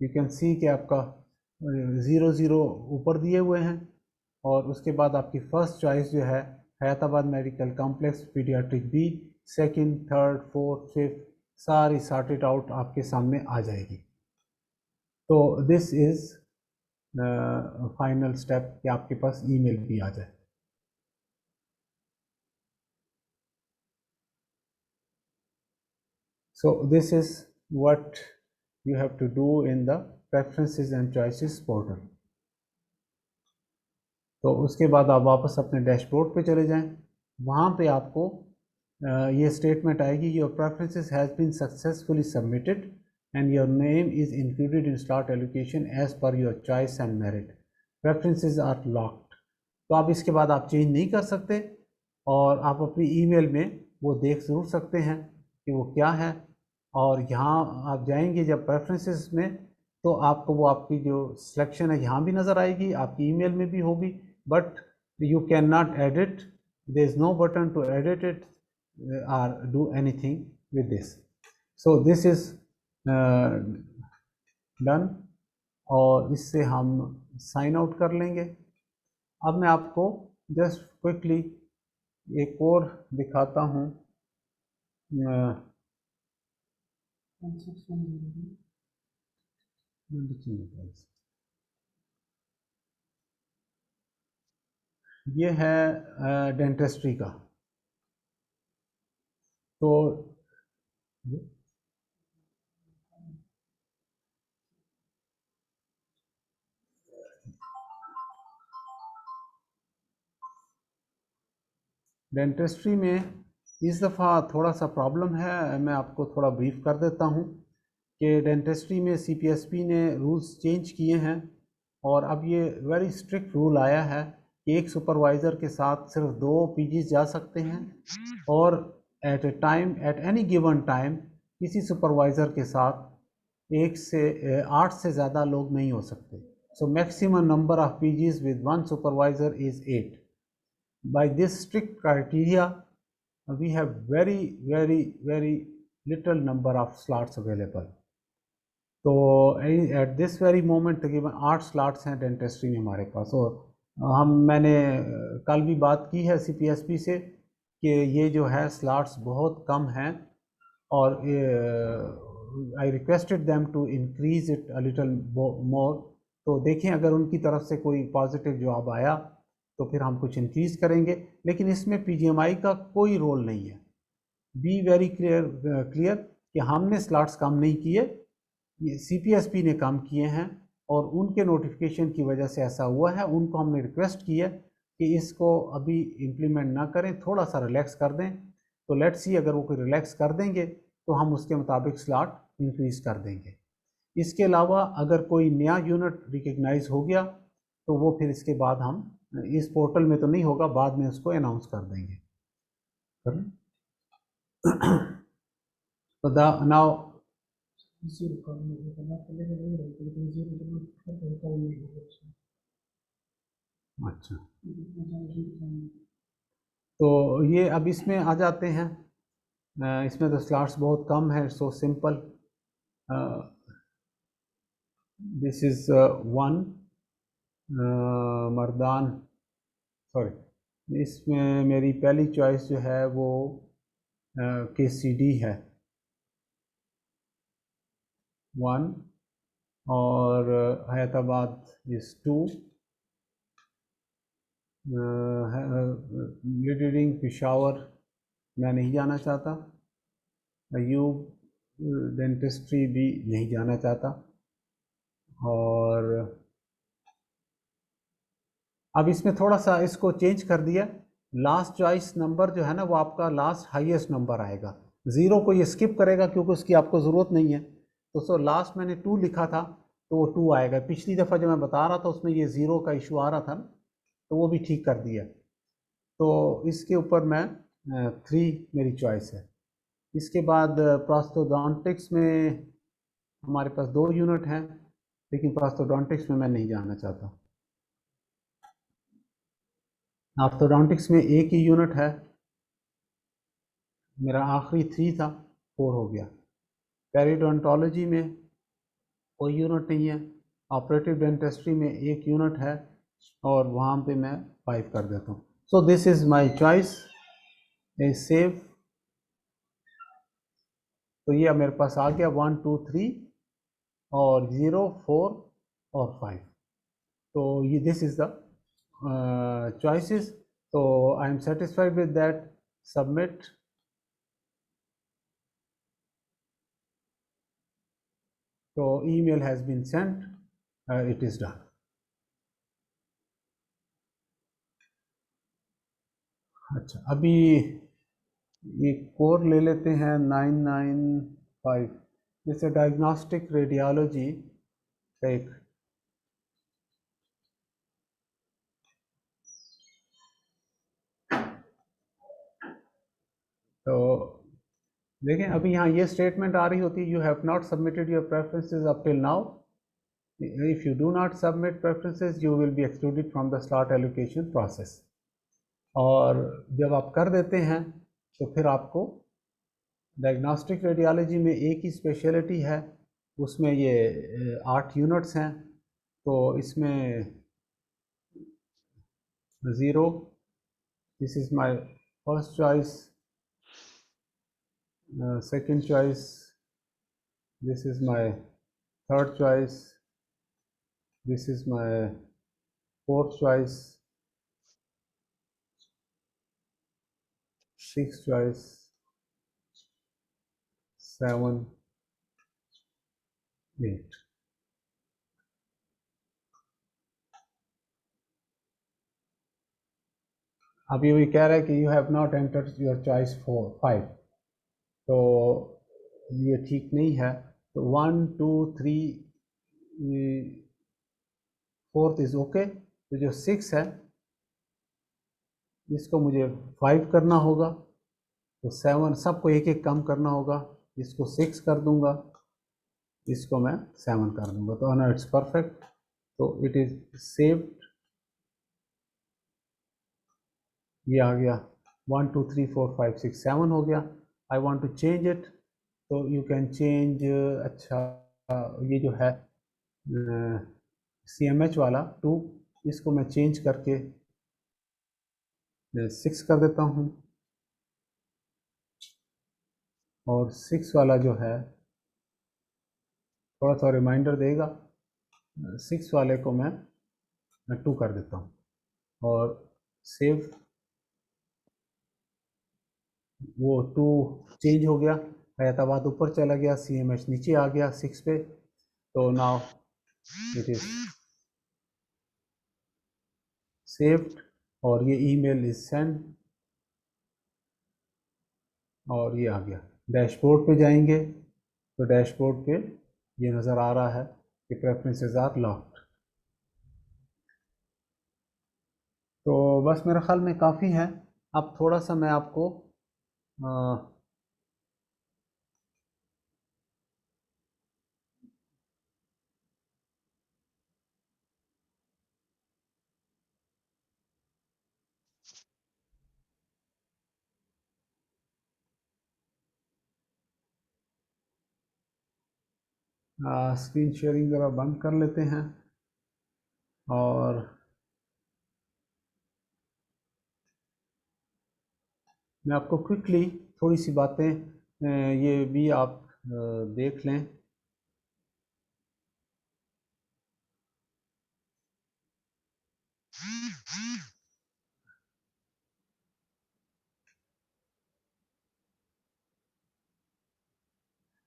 यू कैन सी कि आपका 00 ऊपर दिए हुए हैं और उसके बाद आपकी फर्स्ट चॉइस जो है Hyderabad medical complex paediatric B, second, third, fourth, 5th सारी सॉर्टेड आउट आपके सामने आ जाएगी। तो दिस इज़ फाइनल स्टेप कि आपके पास ईमेल भी आ जाए। So this is what you have to do in the preferences and choices portal. तो उसके बाद आप वापस अपने डैशबोर्ड पे चले जाएं, वहाँ पे आपको ये स्टेटमेंट आएगी, your preferences has been successfully submitted and your name is included in slot allocation as per your choice and merit, preferences are locked. तो आप इसके बाद आप चेंज नहीं कर सकते। और आप अपनी ईमेल में वो देख ज़रूर सकते हैं कि वो क्या है। और यहाँ आप जाएंगे जब प्रेफरेंसेस में, तो आपको वो आपकी जो सिलेक्शन है यहाँ भी नज़र आएगी, आपकी ईमेल में भी होगी, but you can not edit, there is no button to edit it or do anything with this. So this is done और इससे हम साइन आउट कर लेंगे। अब मैं आपको जस्ट क्विकली एक और दिखाता हूँ। ये है डेंटिस्ट्री का। तो डेंटिस्ट्री में इस दफ़ा थोड़ा सा प्रॉब्लम है, मैं आपको थोड़ा ब्रीफ कर देता हूँ कि डेंटिस्ट्री में CPSP ने रूल्स चेंज किए हैं और अब ये वेरी स्ट्रिक्ट रूल आया है कि एक सुपरवाइज़र के साथ सिर्फ 2 PGs जा सकते हैं और एट एनी गिवन टाइम किसी सुपरवाइज़र के साथ 8 से ज़्यादा लोग नहीं हो सकते। So maximum number of PGs with 1 supervisor is 8। By this strict criteria, we have very little number of slots available. तो at this very moment तकरीबन 8 slots हैं डेंटिस्ट्री में हमारे पास। और मैंने कल भी बात की है CPSP से कि ये जो है स्लॉट्स बहुत कम हैं और I requested them to increase it a little more. तो देखें अगर उनकी तरफ से कोई पॉजिटिव जवाब आया तो फिर हम कुछ इंक्रीज़ करेंगे, लेकिन इसमें PGMI का कोई रोल नहीं है। बी वेरी क्लियर कि हमने स्लॉट्स कम नहीं किए, ये CPSP ने कम किए हैं और उनके नोटिफिकेशन की वजह से ऐसा हुआ है। उनको हमने रिक्वेस्ट की है कि इसको अभी इम्प्लीमेंट ना करें, थोड़ा सा रिलैक्स कर दें। तो लेट्स सी अगर वो कोई रिलैक्स कर देंगे तो हम उसके मुताबिक स्लॉट इंक्रीज़ कर देंगे। इसके अलावा अगर कोई नया यूनिट रिकग्नाइज हो गया तो वो फिर इसके बाद हम इस पोर्टल में तो नहीं होगा, बाद में उसको अनाउंस कर देंगे। तो नाउ अच्छा, तो ये अब इसमें आ जाते हैं। इसमें तो स्लॉट्स बहुत कम है, so simple. This is 1 Mardan, sorry, इसमें मेरी पहली चॉइस जो है वो KCD है 1 और हैदराबाद इज 2, लीडिंग पिशावर मैं नहीं जाना चाहता, अयूब डेंटिस्ट्री भी नहीं जाना चाहता। और अब इसमें थोड़ा सा इसको चेंज कर दिया, लास्ट चॉइस नंबर जो है ना वो आपका लास्ट हाईएस्ट नंबर आएगा। 0 को ये स्किप करेगा क्योंकि उसकी आपको ज़रूरत नहीं है। तो लास्ट मैंने 2 लिखा था तो वो 2 आएगा। पिछली दफ़ा जो मैं बता रहा था उसमें ये 0 का इशू आ रहा था ना, तो वो भी ठीक कर दिया। तो इसके ऊपर मैं 3 मेरी चॉइस है। इसके बाद प्रोस्थोडोंटिक्स में हमारे पास 2 यूनिट हैं, लेकिन प्रोस्थोडोंटिक्स में मैं नहीं जाना चाहता। ऑर्थोडोंटिक्स में एक ही यूनिट है, मेरा आखिरी 3 था, 4 हो गया। पेरिडोंटोलॉजी में कोई यूनिट नहीं है। ऑपरेटिव डेंटिस्ट्री में एक यूनिट है और वहाँ पे मैं 5 कर देता हूँ। सो this is my choice, A save. तो ये मेरे पास आ गया 1 2 3 और 0 4 और 5। तो ये this is the choices. So I am satisfied with that. Submit. So email has been sent. It is done. अच्छा, अभी एक कोर ले लेते हैं 995, जैसे डायग्नोस्टिक रेडियोलॉजी एक तो देखें अभी यहाँ ये स्टेटमेंट आ रही होती, you have not submitted your preferences up till now, if you do not submit preferences you will be excluded from the slot allocation process. और जब आप कर देते हैं तो फिर आपको डायग्नोस्टिक रेडियोलॉजी में एक ही स्पेशलिटी है, उसमें ये 8 यूनिट्स हैं, तो इसमें 0, this is my first choice, second choice, this is my third choice, this is my fourth choice, sixth choice, 7, 8। अब ये भी कह रहा है कि you have not entered your choice 5, तो ये ठीक नहीं है। तो 1 2 3 4 इज ओके। तो जो 6 है इसको मुझे 5 करना होगा, तो 7 सबको एक एक कम करना होगा, इसको 6 कर दूंगा, इसको मैं 7 कर दूंगा, तो ना इट्स परफेक्ट। तो इट इज सेव्ड, ये आ गया 1 2 3 4 5 6 7 हो गया। I want to change it, तो यू कैन चेंज। अच्छा ये जो है CMH वाला 2, इसको मैं चेंज करके 6 कर देता हूँ, और 6 वाला जो है थोड़ा सा रिमाइंडर देगा, 6 वाले को मैं 2 कर देता हूँ और सेव। वो 2 चेंज हो गया, हैदराबाद ऊपर चला गया, CMH नीचे आ गया 6 पे। तो नाउ इट इज सेव्ड, और ये ईमेल इज सेंड, और ये आ गया। डैशबोर्ड पे जाएंगे तो डैशबोर्ड पे ये नज़र आ रहा है कि प्रेफरेंसेस आर लॉक्ड। तो बस मेरे ख्याल में काफ़ी है। अब थोड़ा सा मैं आपको स्क्रीन शेयरिंग ज़रा बंद कर लेते हैं, और मैं आपको क्विकली थोड़ी सी बातें ये भी आप देख लें।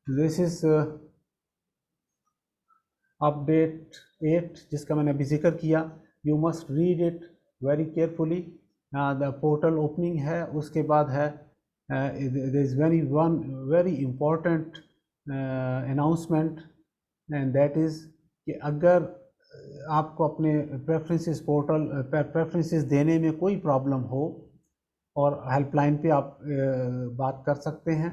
दिस इज अपडेट 8 जिसका मैंने अभी जिक्र किया। You must read it very carefully. The portal opening है, उसके बाद है there is one very important announcement, and that is कि अगर आपको अपने प्रेफरेंसेस देने में कोई प्रॉब्लम हो, और हेल्पलाइन पे आप बात कर सकते हैं।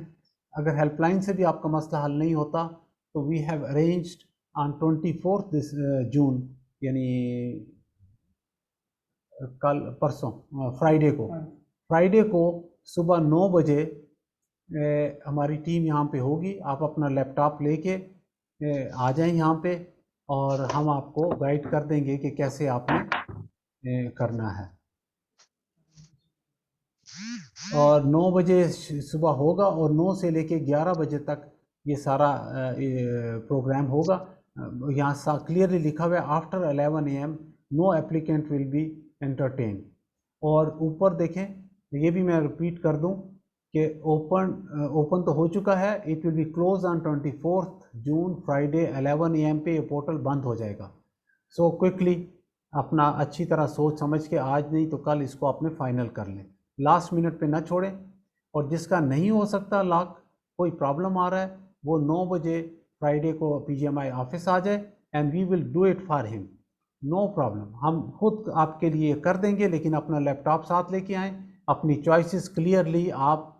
अगर हेल्पलाइन से भी आपका मसला हल नहीं होता तो we have arranged on 24 this June, यानी कल परसों फ्राइडे को सुबह 9 बजे हमारी टीम यहाँ पे होगी। आप अपना लैपटॉप लेके आ जाएं यहाँ पे, और हम आपको गाइड कर देंगे कि कैसे आपने करना है। और 9 बजे सुबह होगा, और 9 से लेके 11 बजे तक ये सारा प्रोग्राम होगा। यहाँ क्लियरली लिखा हुआ है after 11 AM no applicant will be entertain. और ऊपर देखें, ये भी मैं रिपीट कर दूं कि ओपन तो हो चुका है, it will be close on 24 June Friday 11 AM पे ये पोर्टल बंद हो जाएगा। सो क्विकली अपना अच्छी तरह सोच समझ के आज नहीं तो कल इसको अपने फाइनल कर लें, लास्ट मिनट पे ना छोड़ें। और जिसका नहीं हो सकता लॉक, कोई प्रॉब्लम आ रहा है, वो 9 बजे फ्राइडे को PGMI ऑफिस आ जाए, and we will do it for him, no problem. हम खुद आपके लिए कर देंगे, लेकिन अपना लैपटॉप साथ लेके आएँ, अपनी चॉइसेस क्लियरली आप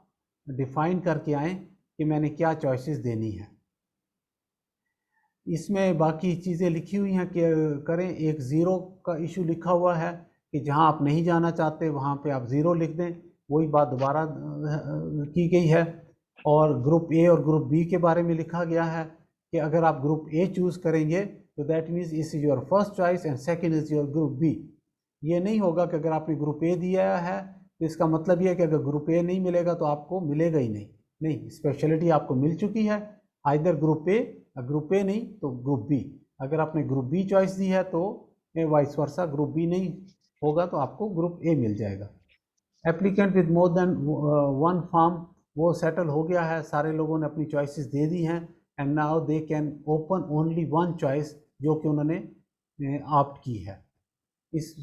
डिफाइन करके आएँ कि मैंने क्या चॉइसेस देनी है। इसमें बाकी चीज़ें लिखी हुई हैं कि करें। एक ज़ीरो का इशू लिखा हुआ है कि जहां आप नहीं जाना चाहते वहां पे आप ज़ीरो लिख दें, वही बात दोबारा की गई है। और ग्रुप ए और ग्रुप बी के बारे में लिखा गया है कि अगर आप ग्रुप ए चूज़ करेंगे तो that means this is your first choice and second is your group B. ये नहीं होगा कि अगर आपने ग्रुप ए दिया है तो इसका मतलब ये है कि अगर ग्रुप ए नहीं मिलेगा तो आपको मिलेगा ही नहीं। नहीं, स्पेशलिटी आपको मिल चुकी है, आइदर ग्रुप ए नहीं तो ग्रुप बी। अगर आपने ग्रुप बी चॉइस दी है तो वाइस वर्सा ग्रुप बी नहीं होगा तो आपको ग्रुप ए मिल जाएगा। Applicant with more than one form, वो सेटल हो गया है, सारे लोगों ने अपनी चॉइसेस दे दी हैं and now they can open only one choice जो कि उन्होंने ऑप्ट की है। इस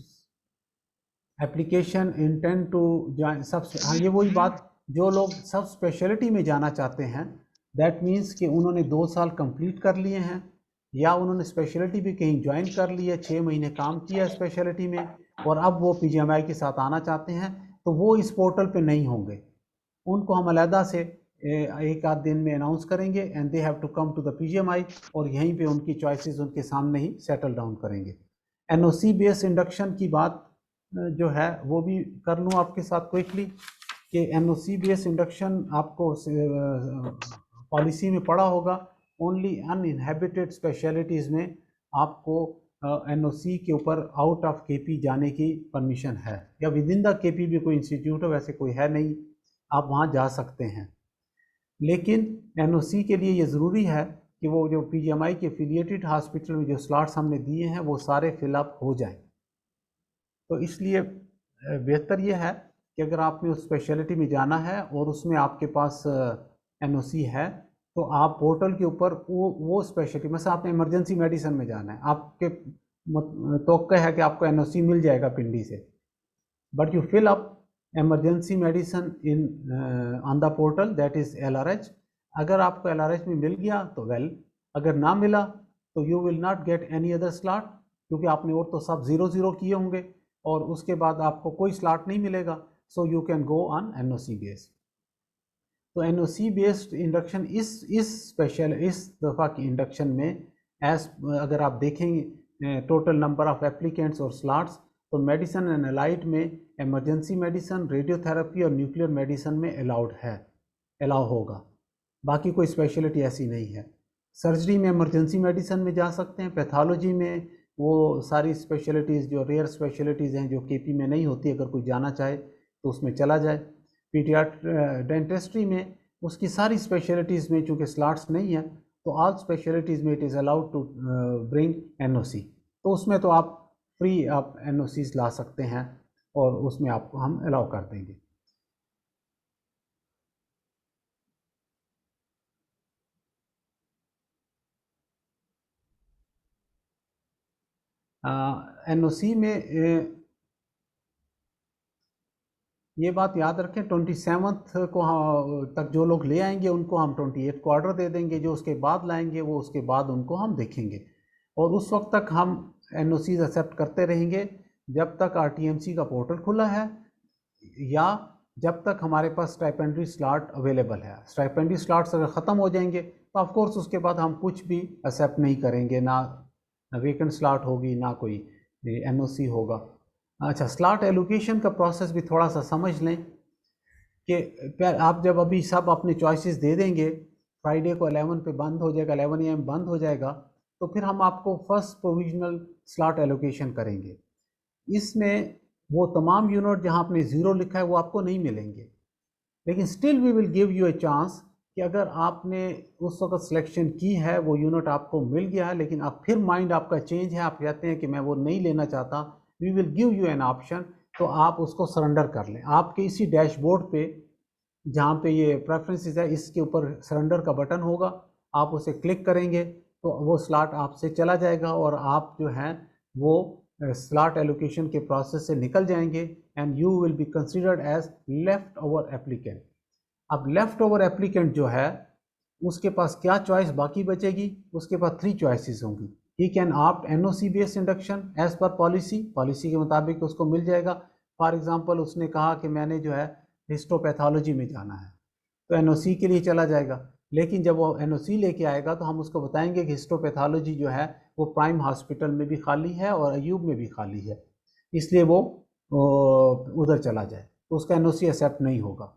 एप्लीकेशन इंटेंड टू ज्वाइन सब, हाँ ये वही बात, जो लोग सब स्पेशलिटी में जाना चाहते हैं दैट मीन्स कि उन्होंने 2 साल कंप्लीट कर लिए हैं या उन्होंने स्पेशलिटी भी कहीं ज्वाइन कर ली है, 6 महीने काम किया है स्पेशलिटी में और अब वो पीजीएमआई के साथ आना चाहते हैं, तो वो इस पोर्टल पे नहीं होंगे। उनको हम अलहदा से एक आध दिन में अनाउंस करेंगे and they have to come to the PGMI और यहीं पे उनकी चॉइसेस उनके सामने ही सेटल डाउन करेंगे। एनओसी बेस्ड इंडक्शन की बात जो है वो भी कर लूँ आपके साथ क्विकली कि एनओसी बेस्ड इंडक्शन आपको पॉलिसी में पढ़ा होगा। ओनली अनइनहेबिटेड स्पेशलिटीज़ में आपको एनओसी के ऊपर आउट ऑफ केपी जाने की परमिशन है, या विद इन द केपी भी कोई इंस्टीट्यूट है, वैसे कोई है नहीं, आप वहाँ जा सकते हैं। लेकिन एनओसी के लिए ये ज़रूरी है कि वो जो पीजीएमआई के एफिलिएटेड हॉस्पिटल में जो स्लॉट्स हमने दिए हैं वो सारे फिलअप हो जाएं। तो इसलिए बेहतर ये है कि अगर आपने उस स्पेशलिटी में जाना है और उसमें आपके पास एनओसी है तो आप पोर्टल के ऊपर वो स्पेशलिटी, mesela आपने इमरजेंसी मेडिसिन में जाना है, आपके तवक्का है कि आपको एनओसी मिल जाएगा पिंडी से, but you fill up emergency medicine in on the portal, that is LRH. अगर आपको LRH में मिल गया तो वेल, अगर ना मिला तो you will not get any other slot, क्योंकि आपने और तो सब 0-0 किए होंगे और उसके बाद आपको कोई स्लॉट नहीं मिलेगा, so you can go on NOC based। तो NOC based इंडक्शन इस स्पेशल इस दफ़ा की इंडक्शन में एज अगर आप देखेंगे टोटल नंबर ऑफ एप्लीकेंट्स और स्लॉट्स, तो मेडिसिन एंड अलाइड में इमरजेंसी मेडिसिन, रेडियोथेरेपी और न्यूक्लियर मेडिसिन में अलाउ होगा, बाकी कोई स्पेशलिटी ऐसी नहीं है। सर्जरी में इमरजेंसी मेडिसिन में जा सकते हैं, पैथोलॉजी में वो सारी स्पेशलिटीज़ जो रेयर स्पेशलिटीज़ हैं जो केपी में नहीं होती, अगर कोई जाना चाहे तो उसमें चला जाए। डेंटिस्ट्री में उसकी सारी स्पेशलिटीज़ में चूँकि स्लॉट्स नहीं है तो ऑल स्पेशलिटीज़ में it is allowed to bring NOC, तो उसमें तो आप फ्री आप एनओसीज ला सकते हैं और उसमें आपको हम अलाउ कर देंगे। एनओसी में ये बात याद रखें 27th को तक जो लोग ले आएंगे उनको हम 28 को ऑर्डर दे देंगे, जो उसके बाद लाएंगे वो उसके बाद उनको हम देखेंगे और उस वक्त तक हम एनओसीज एक्सेप्ट करते रहेंगे जब तक आरटीएमसी का पोर्टल खुला है या जब तक हमारे पास स्टाइपेंडरी स्लॉट अवेलेबल है। स्टाइपेंडरी स्लॉट्स अगर ख़त्म हो जाएंगे तो ऑफ कोर्स उसके बाद हम कुछ भी एक्सेप्ट नहीं करेंगे, ना वेकेंट स्लॉट होगी ना कोई एनओसी होगा। अच्छा, स्लॉट एलोकेशन का प्रोसेस भी थोड़ा सा समझ लें कि आप जब अभी सब अपने चॉइसेस दे देंगे, फ्राइडे को 11 पे बंद हो जाएगा, 11 AM बंद हो जाएगा, तो फिर हम आपको फर्स्ट प्रोविजनल स्लॉट एलोकेशन करेंगे। इसमें वो तमाम यूनिट जहां आपने 0 लिखा है वो आपको नहीं मिलेंगे, लेकिन still we will give you a chance कि अगर आपने उस वक्त सिलेक्शन की है वो यूनिट आपको मिल गया है लेकिन अब फिर माइंड आपका चेंज है, आप कहते हैं कि मैं वो नहीं लेना चाहता, we will give you an option, तो आप उसको सरेंडर कर लें। आपके इसी डैशबोर्ड पे जहाँ पे ये प्रेफरेंसेस है इसके ऊपर सरेंडर का बटन होगा, आप उसे क्लिक करेंगे तो वो स्लॉट आपसे चला जाएगा और आप जो हैं वो स्लॉट एलोकेशन के प्रोसेस से निकल जाएंगे and you will be considered as left over applicant. अब लेफ्ट ओवर एप्लीकेंट जो है उसके पास क्या चॉइस बाकी बचेगी, उसके पास 3 चॉइसेस होंगी। He can opt NOC based induction as per policy के मुताबिक उसको मिल जाएगा। फॉर एग्जांपल उसने कहा कि मैंने जो है हिस्टोपैथोलॉजी में जाना है, तो एनओसी के लिए चला जाएगा। लेकिन जब वो एनओसी लेके आएगा तो हम उसको बताएंगे कि हिस्टोपैथोलॉजी जो है वो प्राइम हॉस्पिटल में भी खाली है और अयूब में भी खाली है, इसलिए वो उधर चला जाए, तो उसका एनओसी एक्सेप्ट नहीं होगा।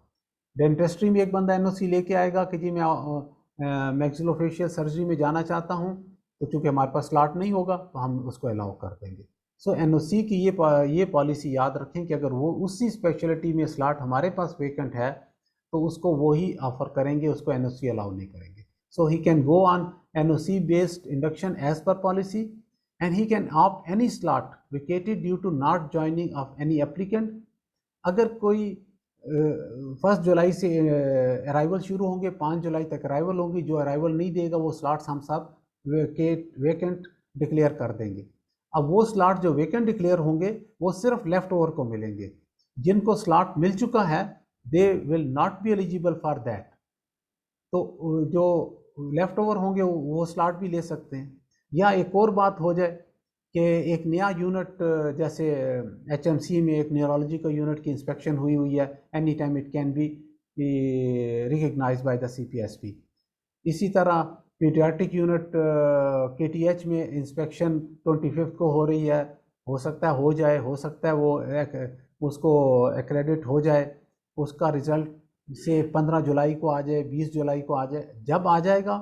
डेंटिस्ट्री में एक बंदा एनओसी लेके आएगा कि जी मैं मैक्सिलोफेशियल सर्जरी में जाना चाहता हूँ, तो चूँकि हमारे पास स्लॉट नहीं होगा तो हम उसको अलाउ कर देंगे। सो एनओसी की ये पॉलिसी याद रखें कि अगर वो उसी स्पेशलिटी में स्लॉट हमारे पास वेकेंट है तो उसको वो ही ऑफर करेंगे, उसको एनओसी अलाउ नहीं करेंगे। So he can go on NOC based induction as per policy and he can opt any slot vacated due to not joining of any applicant। अगर कोई 1 जुलाई से अराइवल शुरू होंगे, 5 जुलाई तक अराइवल होंगी, जो अराइवल नहीं देगा वो स्लॉट्स हम सब वेकेंट डिक्लेयर कर देंगे। अब वो स्लॉट जो वेकेंट डिक्लेयर होंगे वो सिर्फ लेफ्ट ओवर को मिलेंगे, जिनको स्लॉट मिल चुका है दे will not be eligible for that. तो जो लेफ्ट ओवर होंगे वो स्लॉट भी ले सकते हैं। या एक और बात हो जाए कि एक नया यूनिट, जैसे एचएमसी में एक न्यूरोलॉजी का यूनिट की इंस्पेक्शन हुई है, any time it can be recognised by the CPSP. इसी तरह पीडियाट्रिक यूनिट केटीएच में इंस्पेक्शन 25 को हो रही है, हो सकता है हो जाए, हो सकता है वो उसको एक्रेडिट हो जाए, उसका रिजल्ट से 15 जुलाई को आ जाए, 20 जुलाई को आ जाए। जब आ जाएगा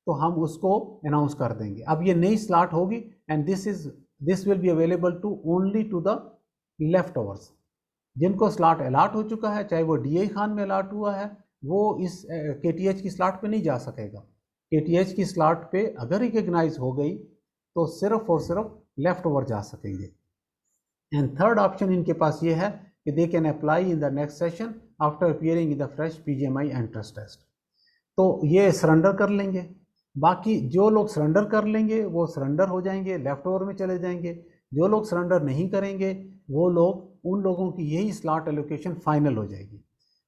तो हम उसको अनाउंस कर देंगे। अब ये नई स्लॉट होगी and this will be available to only to the left overs. जिनको स्लॉट अलॉट हो चुका है, चाहे वो डीए खान में अलॉट हुआ है, वो इस केटीएच की स्लॉट पे नहीं जा सकेगा। केटीएच की स्लॉट पे अगर रिकग्नाइज हो गई तो सिर्फ और सिर्फ लेफ्ट ओवर जा सकेंगे। एंड थर्ड ऑप्शन इनके पास ये है कि they can apply in the next session after appearing in the fresh PGMI entrance test. तो ये सरेंडर कर लेंगे। बाकी जो लोग सरेंडर कर लेंगे वो सरेंडर हो जाएंगे, लेफ्ट ओवर में चले जाएंगे। जो लोग सरेंडर नहीं करेंगे वो लोग, उन लोगों की यही स्लॉट एलोकेशन फाइनल हो जाएगी।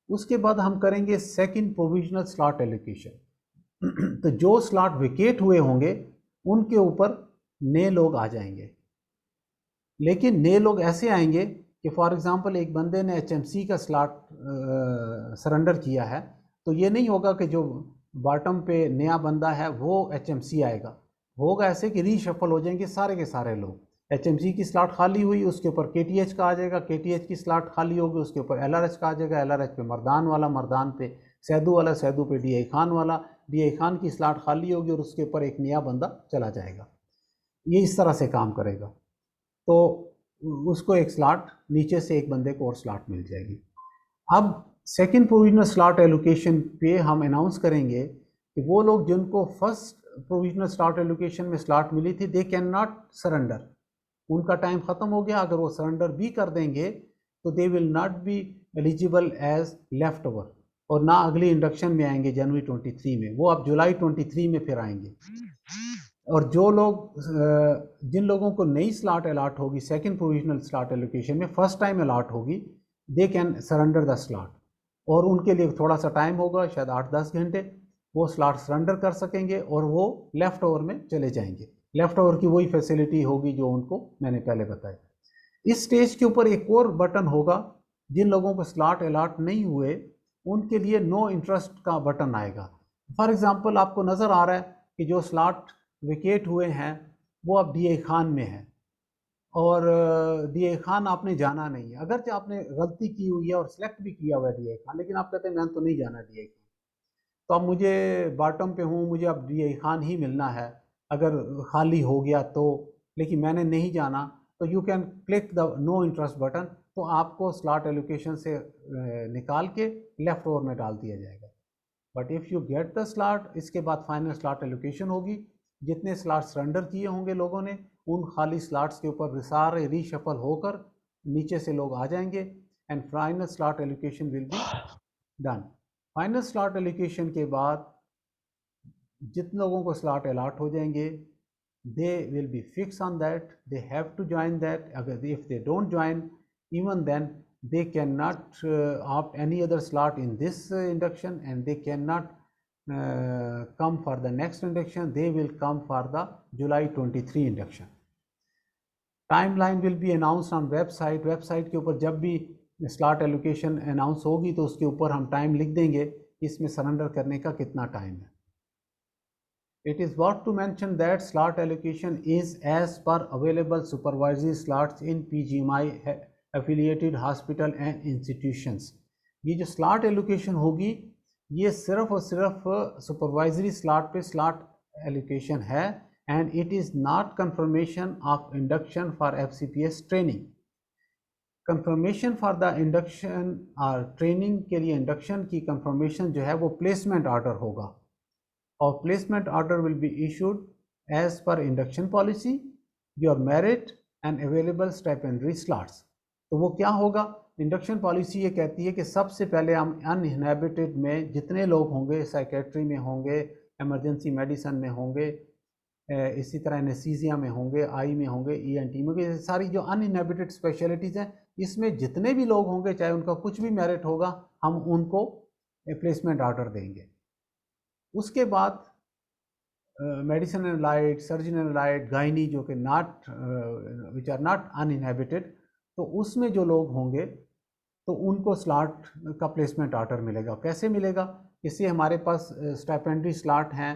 उसके बाद हम करेंगे सेकंड प्रोविजनल स्लॉट एलोकेशन। तो जो स्लॉट विकेट हुए होंगे उनके ऊपर नए लोग आ जाएंगे, लेकिन नए लोग ऐसे आएंगे कि फॉर एग्जांपल एक बंदे ने एचएमसी का स्लॉट सरेंडर किया है, तो ये नहीं होगा कि जो बॉटम पे नया बंदा है वो एचएमसी आएगा। होगा ऐसे कि रीशफल हो जाएंगे सारे के सारे लोग। एचएमसी की स्लॉट खाली हुई, उसके ऊपर केटीएच का आ जाएगा, केटीएच की स्लॉट खाली होगी, उसके ऊपर एलआरएच का आ जाएगा, एलआरएच पे मर्दान वाला, मर्दान पे सैदू वाला, सैदू पे डीआई खान वाला, डीआई खान की स्लॉट खाली होगी और उसके ऊपर एक नया बंदा चला जाएगा। ये इस तरह से काम करेगा। तो उसको एक स्लॉट, नीचे से एक बंदे को और स्लॉट मिल जाएगी। अब सेकंड प्रोविजनल स्लॉट एलोकेशन पे हम अनाउंस करेंगे कि वो लोग जिनको फर्स्ट प्रोविजनल स्लॉट एलोकेशन में स्लॉट मिली थी दे कैन नॉट सरेंडर, उनका टाइम ख़त्म हो गया। अगर वो सरेंडर भी कर देंगे तो they will not be eligible as left over, और ना अगली इंडक्शन में आएंगे जनवरी 23 में, वो अब जुलाई 23 में फिर आएंगे। और जो लोग, जिन लोगों को नई स्लॉट अलॉट होगी सेकंड प्रोविजनल स्लॉट एलोकेशन में, फर्स्ट टाइम अलॉट होगी, they can surrender the slot, और उनके लिए थोड़ा सा टाइम होगा, शायद 8-10 घंटे, वो स्लॉट सरेंडर कर सकेंगे और वो लेफ़्ट ओवर में चले जाएंगे। लेफ़्ट ओवर की वही फैसिलिटी होगी जो उनको मैंने पहले बताई। इस स्टेज के ऊपर एक और बटन होगा, जिन लोगों को स्लॉट अलॉट नहीं हुए उनके लिए नो इंटरेस्ट का बटन आएगा। फॉर एग्ज़ाम्पल आपको नज़र आ रहा है कि जो स्लॉट विकेट हुए हैं वो अब डीए खान में है, और डीए खान आपने जाना नहीं है, अगरचे आपने गलती की हुई है और सिलेक्ट भी किया हुआ है डीए खान, लेकिन आप कहते हैं मैंने तो नहीं जाना डीए खान, तो अब मुझे बॉटम पे हूँ, मुझे अब डीए खान ही मिलना है, अगर खाली हो गया तो, लेकिन मैंने नहीं जाना, तो you can click the no interest button, तो आपको स्लॉट एलोकेशन से निकाल के लेफ्ट ओवर में डाल दिया जाएगा। But if you get the slot, इसके बाद फाइनल स्लॉट एलोकेशन होगी, जितने स्लॉट सरेंडर किए होंगे लोगों ने, उन खाली स्लॉट्स के ऊपर सारे रीशफल होकर नीचे से लोग आ जाएंगे and final slot allocation will be done. Final slot allocation के बाद जितने लोगों को स्लॉट अलॉट हो जाएंगे, they will be fix on that, they have to join that. अगर if they don't join, even then they cannot opt any other slot in this induction, and they cannot come for the next induction. They will come for the July 23 induction. Timeline will be announced on website. Website के ऊपर जब भी slot allocation announce होगी तो उसके ऊपर हम time लिख देंगे इसमें सरेंडर करने का कितना टाइम है. It is worth to mention that slot allocation is as per available supervisory slots in PGMI affiliated hospital and institutions. ये जो slot allocation होगी ये सिर्फ और सिर्फ supervisory slot पे slot allocation है and it is not confirmation of induction for FCPS training. Confirmation for the induction और training के लिए induction की confirmation जो है वो placement order होगा. Or placement order will be issued as per induction policy, your merit and available stipendary slots. तो वो क्या होगा? इंडक्शन पॉलिसी ये कहती है कि सबसे पहले हम अनइनहेबिटेड में जितने लोग होंगे, साइकेट्री में होंगे, इमरजेंसी मेडिसिन में होंगे, इसी तरह एनेस्थीसिया में होंगे, आई में होंगे, ENT में होंगे, सारी जो अनइनहेबिटेड स्पेशलिटीज़ हैं इसमें जितने भी लोग होंगे चाहे उनका कुछ भी मेरिट होगा हम उनको प्लेसमेंट ऑर्डर देंगे. उसके बाद medicine and allied, surgeon and allied, gynae जो कि not which are not uninhabited, तो उसमें जो लोग होंगे तो उनको स्लॉट का प्लेसमेंट ऑर्डर मिलेगा. कैसे मिलेगा? इससे हमारे पास स्टाइपेंडरी स्लॉट हैं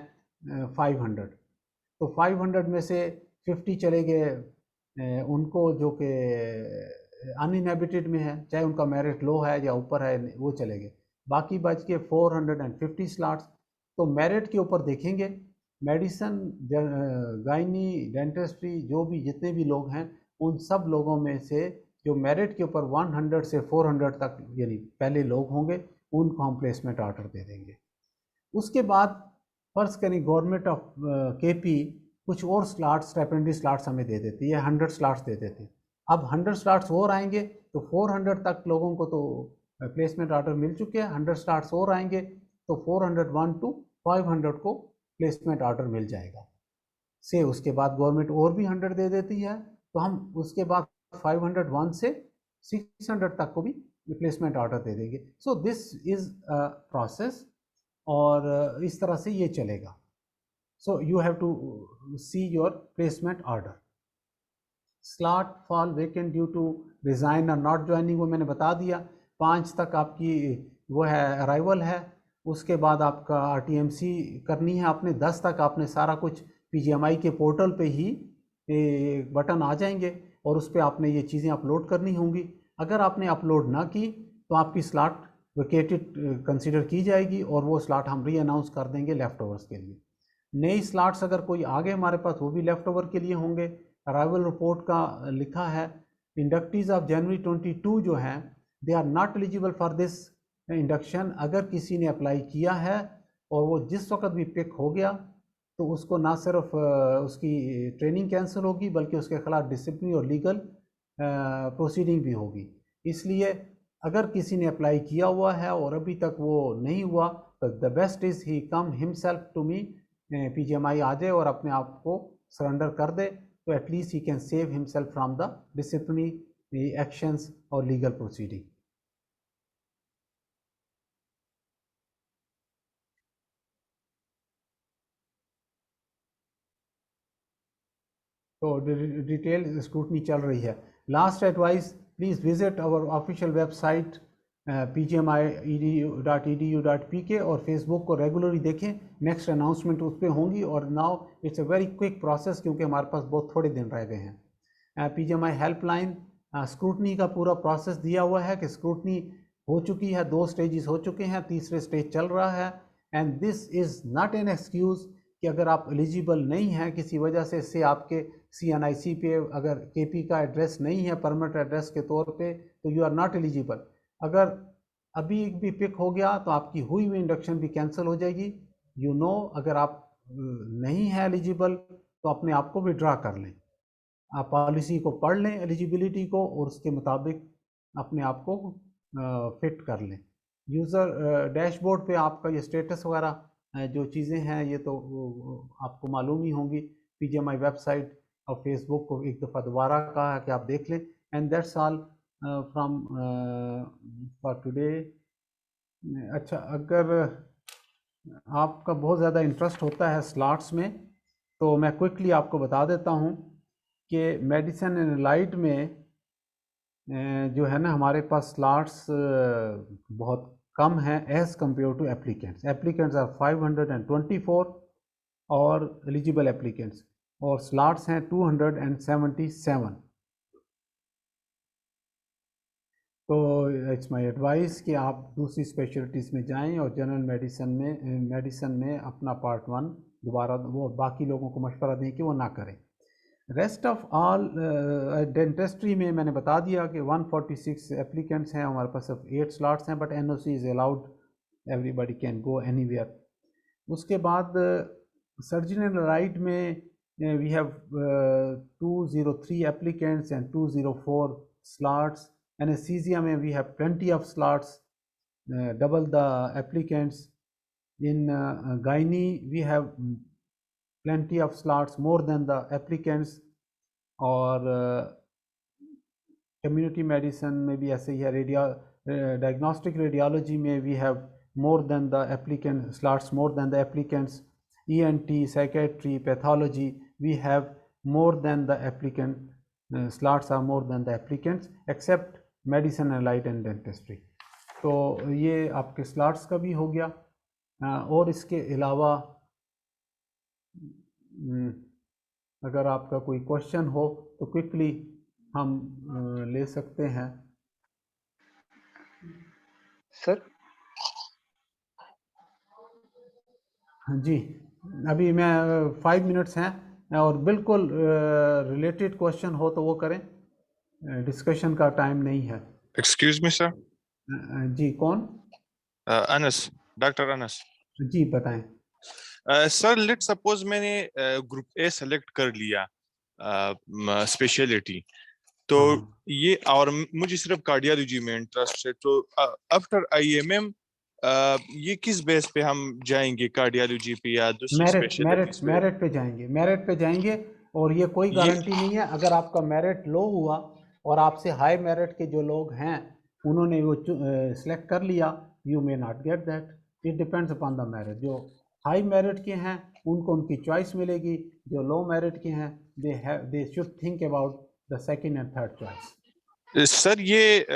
500, तो 500 में से 50 चले गए उनको जो कि अनइनहेबिटेड में है, चाहे उनका मेरिट लो है या ऊपर है, वो चले गए. बाकी बच के 450 स्लॉट्स. तो मेरिट के ऊपर देखेंगे, मेडिसिन, गायनी, डेंटिस्ट्री, जो भी जितने भी लोग हैं उन सब लोगों में से जो मेरिट के ऊपर 100 से 400 तक यानी पहले लोग होंगे उनको हम प्लेसमेंट ऑर्डर दे देंगे. उसके बाद फर्ज करें गवर्नमेंट ऑफ KP कुछ और स्लॉट्स, स्टाइपेंडरी स्लॉट्स हमें दे देती है, 100 स्लॉट्स दे देते हैं. अब 100 स्लॉट्स और आएंगे तो 400 तक लोगों को तो प्लेसमेंट ऑर्डर मिल चुके हैं, 100 स्लॉट्स और आएंगे तो 401 to 500 को प्लेसमेंट ऑर्डर मिल जाएगा से. उसके बाद गवर्नमेंट और भी 100 दे देती है तो हम उसके बाद 501 से 600 तक को भी प्लेसमेंट ऑर्डर दे देंगे. So this is a process और इस तरह से ये चलेगा. So you have to see your placement order. Slot fall vacant due to resign और नॉट ज्वाइनिंग वो मैंने बता दिया. 5 तक आपकी वो है अराइवल है. उसके बाद आपका RTMC करनी है आपने. 10 तक आपने सारा कुछ PGMI के पोर्टल पे ही बटन आ जाएंगे और उस पर आपने ये चीज़ें अपलोड करनी होंगी. अगर आपने अपलोड ना की तो आपकी स्लॉट वेकेटेड कंसीडर की जाएगी और वो स्लॉट हम री अनाउंस कर देंगे लेफ़्ट ओवर्स के लिए. नई स्लॉट्स अगर कोई आगे हमारे पास वो भी लेफ़्ट ओवर के लिए होंगे. अराइवल रिपोर्ट का लिखा है इंडक्टीज़ ऑफ जनवरी 22 जो हैं they are not eligible for this induction. अगर किसी ने अप्लाई किया है और वो जिस वक्त भी पिक हो गया तो उसको ना सिर्फ उसकी ट्रेनिंग कैंसिल होगी बल्कि उसके खिलाफ डिसिप्लिन और लीगल प्रोसीडिंग भी होगी. इसलिए अगर किसी ने अप्लाई किया हुआ है और अभी तक वो नहीं हुआ तो the best is he come himself to me, PGMI आ जाए और अपने आप को सरेंडर कर दे तो at least he can save himself from the disciplinary actions और लीगल प्रोसीडिंग. तो डिटेल स्क्रूटनी चल रही है. Last advice, please visit our official website pgmi.edu.pk और फेसबुक को रेगुलरली देखें. नेक्स्ट अनाउंसमेंट उस पर होंगी और now it's a very quick process क्योंकि हमारे पास बहुत थोड़े दिन रह गए हैं. PGMI हेल्पलाइन स्क्रूटनी का पूरा प्रोसेस दिया हुआ है कि स्क्रूटनी हो चुकी है, 2 स्टेजेस हो चुके हैं, तीसरे स्टेज चल रहा है. And this is not an excuse कि अगर आप एलिजिबल नहीं हैं किसी वजह से आपके CNIC पे अगर KP का एड्रेस नहीं है परमानेंट एड्रेस के तौर पे तो यू आर नॉट एलिजिबल. अगर अभी भी पिक हो गया तो आपकी हुई हुई इंडक्शन भी कैंसिल हो जाएगी. अगर आप नहीं हैं एलिजिबल तो अपने आप को विड्रा कर लें. आप पॉलिसी को पढ़ लें एलिजिबिलिटी को और उसके मुताबिक अपने आप को फिट कर लें. यूज़र डैशबोर्ड पे आपका ये स्टेटस वगैरह जो चीज़ें हैं ये तो आपको मालूम ही होंगी. PGMI वेबसाइट और फेसबुक को एक दफ़ा दोबारा कहा है कि आप देख लें. And that's all from for today. अच्छा, अगर आपका बहुत ज़्यादा इंटरेस्ट होता है स्लॉट्स में तो मैं क्विकली आपको बता देता हूँ कि मेडिसिन एंड लाइट में जो है ना हमारे पास स्लॉट्स बहुत कम हैं as compare to applicants. Applicants are 524 और एलिजिबल एप्लीकेंट्स, और स्लॉट्स हैं 277। तो इट्स माय एडवाइस कि आप दूसरी स्पेशलिटीज़ में जाएं और जनरल मेडिसिन में अपना पार्ट 1 दोबारा वो बाकी लोगों को मशवरा दें कि वो ना करें। रेस्ट ऑफ ऑल डेंटिस्ट्री में मैंने बता दिया कि 146 एप्लीकेंट्स हैं, हमारे पास सिर्फ 8 स्लॉट्स हैं, but NOC is allowed, everybody can go anywhere. उसके बाद सर्जिकल राइट में we have 203 applicants and 204 slots. Anesthesia में we have plenty of slots, double the applicants. In gynae we have plenty of slots, more than the applicants. और community medicine में भी ऐसे ही है। diagnostic radiology में we have more than the applicants, slots more than the applicants. ENT, psychiatry, pathology we have more than the applicant. Slots are more than the applicants except medicine allied and dentistry. तो ये आपके slots का भी हो गया। और इसके अलावा अगर आपका कोई क्वेश्चन हो तो क्विकली हम ले सकते हैं। सर हाँ जी, अभी मैं 5 मिनट्स हैं और बिल्कुल रिलेटेड क्वेश्चन हो तो वो करें, डिस्कशन का टाइम नहीं है। Excuse me sir. जी कौन? अनस, डॉक्टर अनस। जी बताएं। सर लेट सपोज मैंने ग्रुप ए सेलेक्ट कर लिया स्पेशलिटी, तो ये और मुझे सिर्फ कार्डियोलॉजी में इंटरेस्ट है, तो आफ्टर आईएमएम ये किस बेस पे हम जाएंगे, कार्डियोलॉजी पे या दूसरी स्पेशलिटीज पे? मेरिट पे जाएंगे, मेरिट पे जाएंगे। और ये कोई गारंटी नहीं है, अगर आपका मेरिट लो हुआ और आपसे हाई मेरिट के जो लोग हैं उन्होंने वो सिलेक्ट कर लिया, you may not get that, it depends upon the merit. जो हाई मेरिट के हैं उनको उनकी चॉइस मिलेगी, जो लो मेरिट के हैं they should think about the second and third choice. Sir ये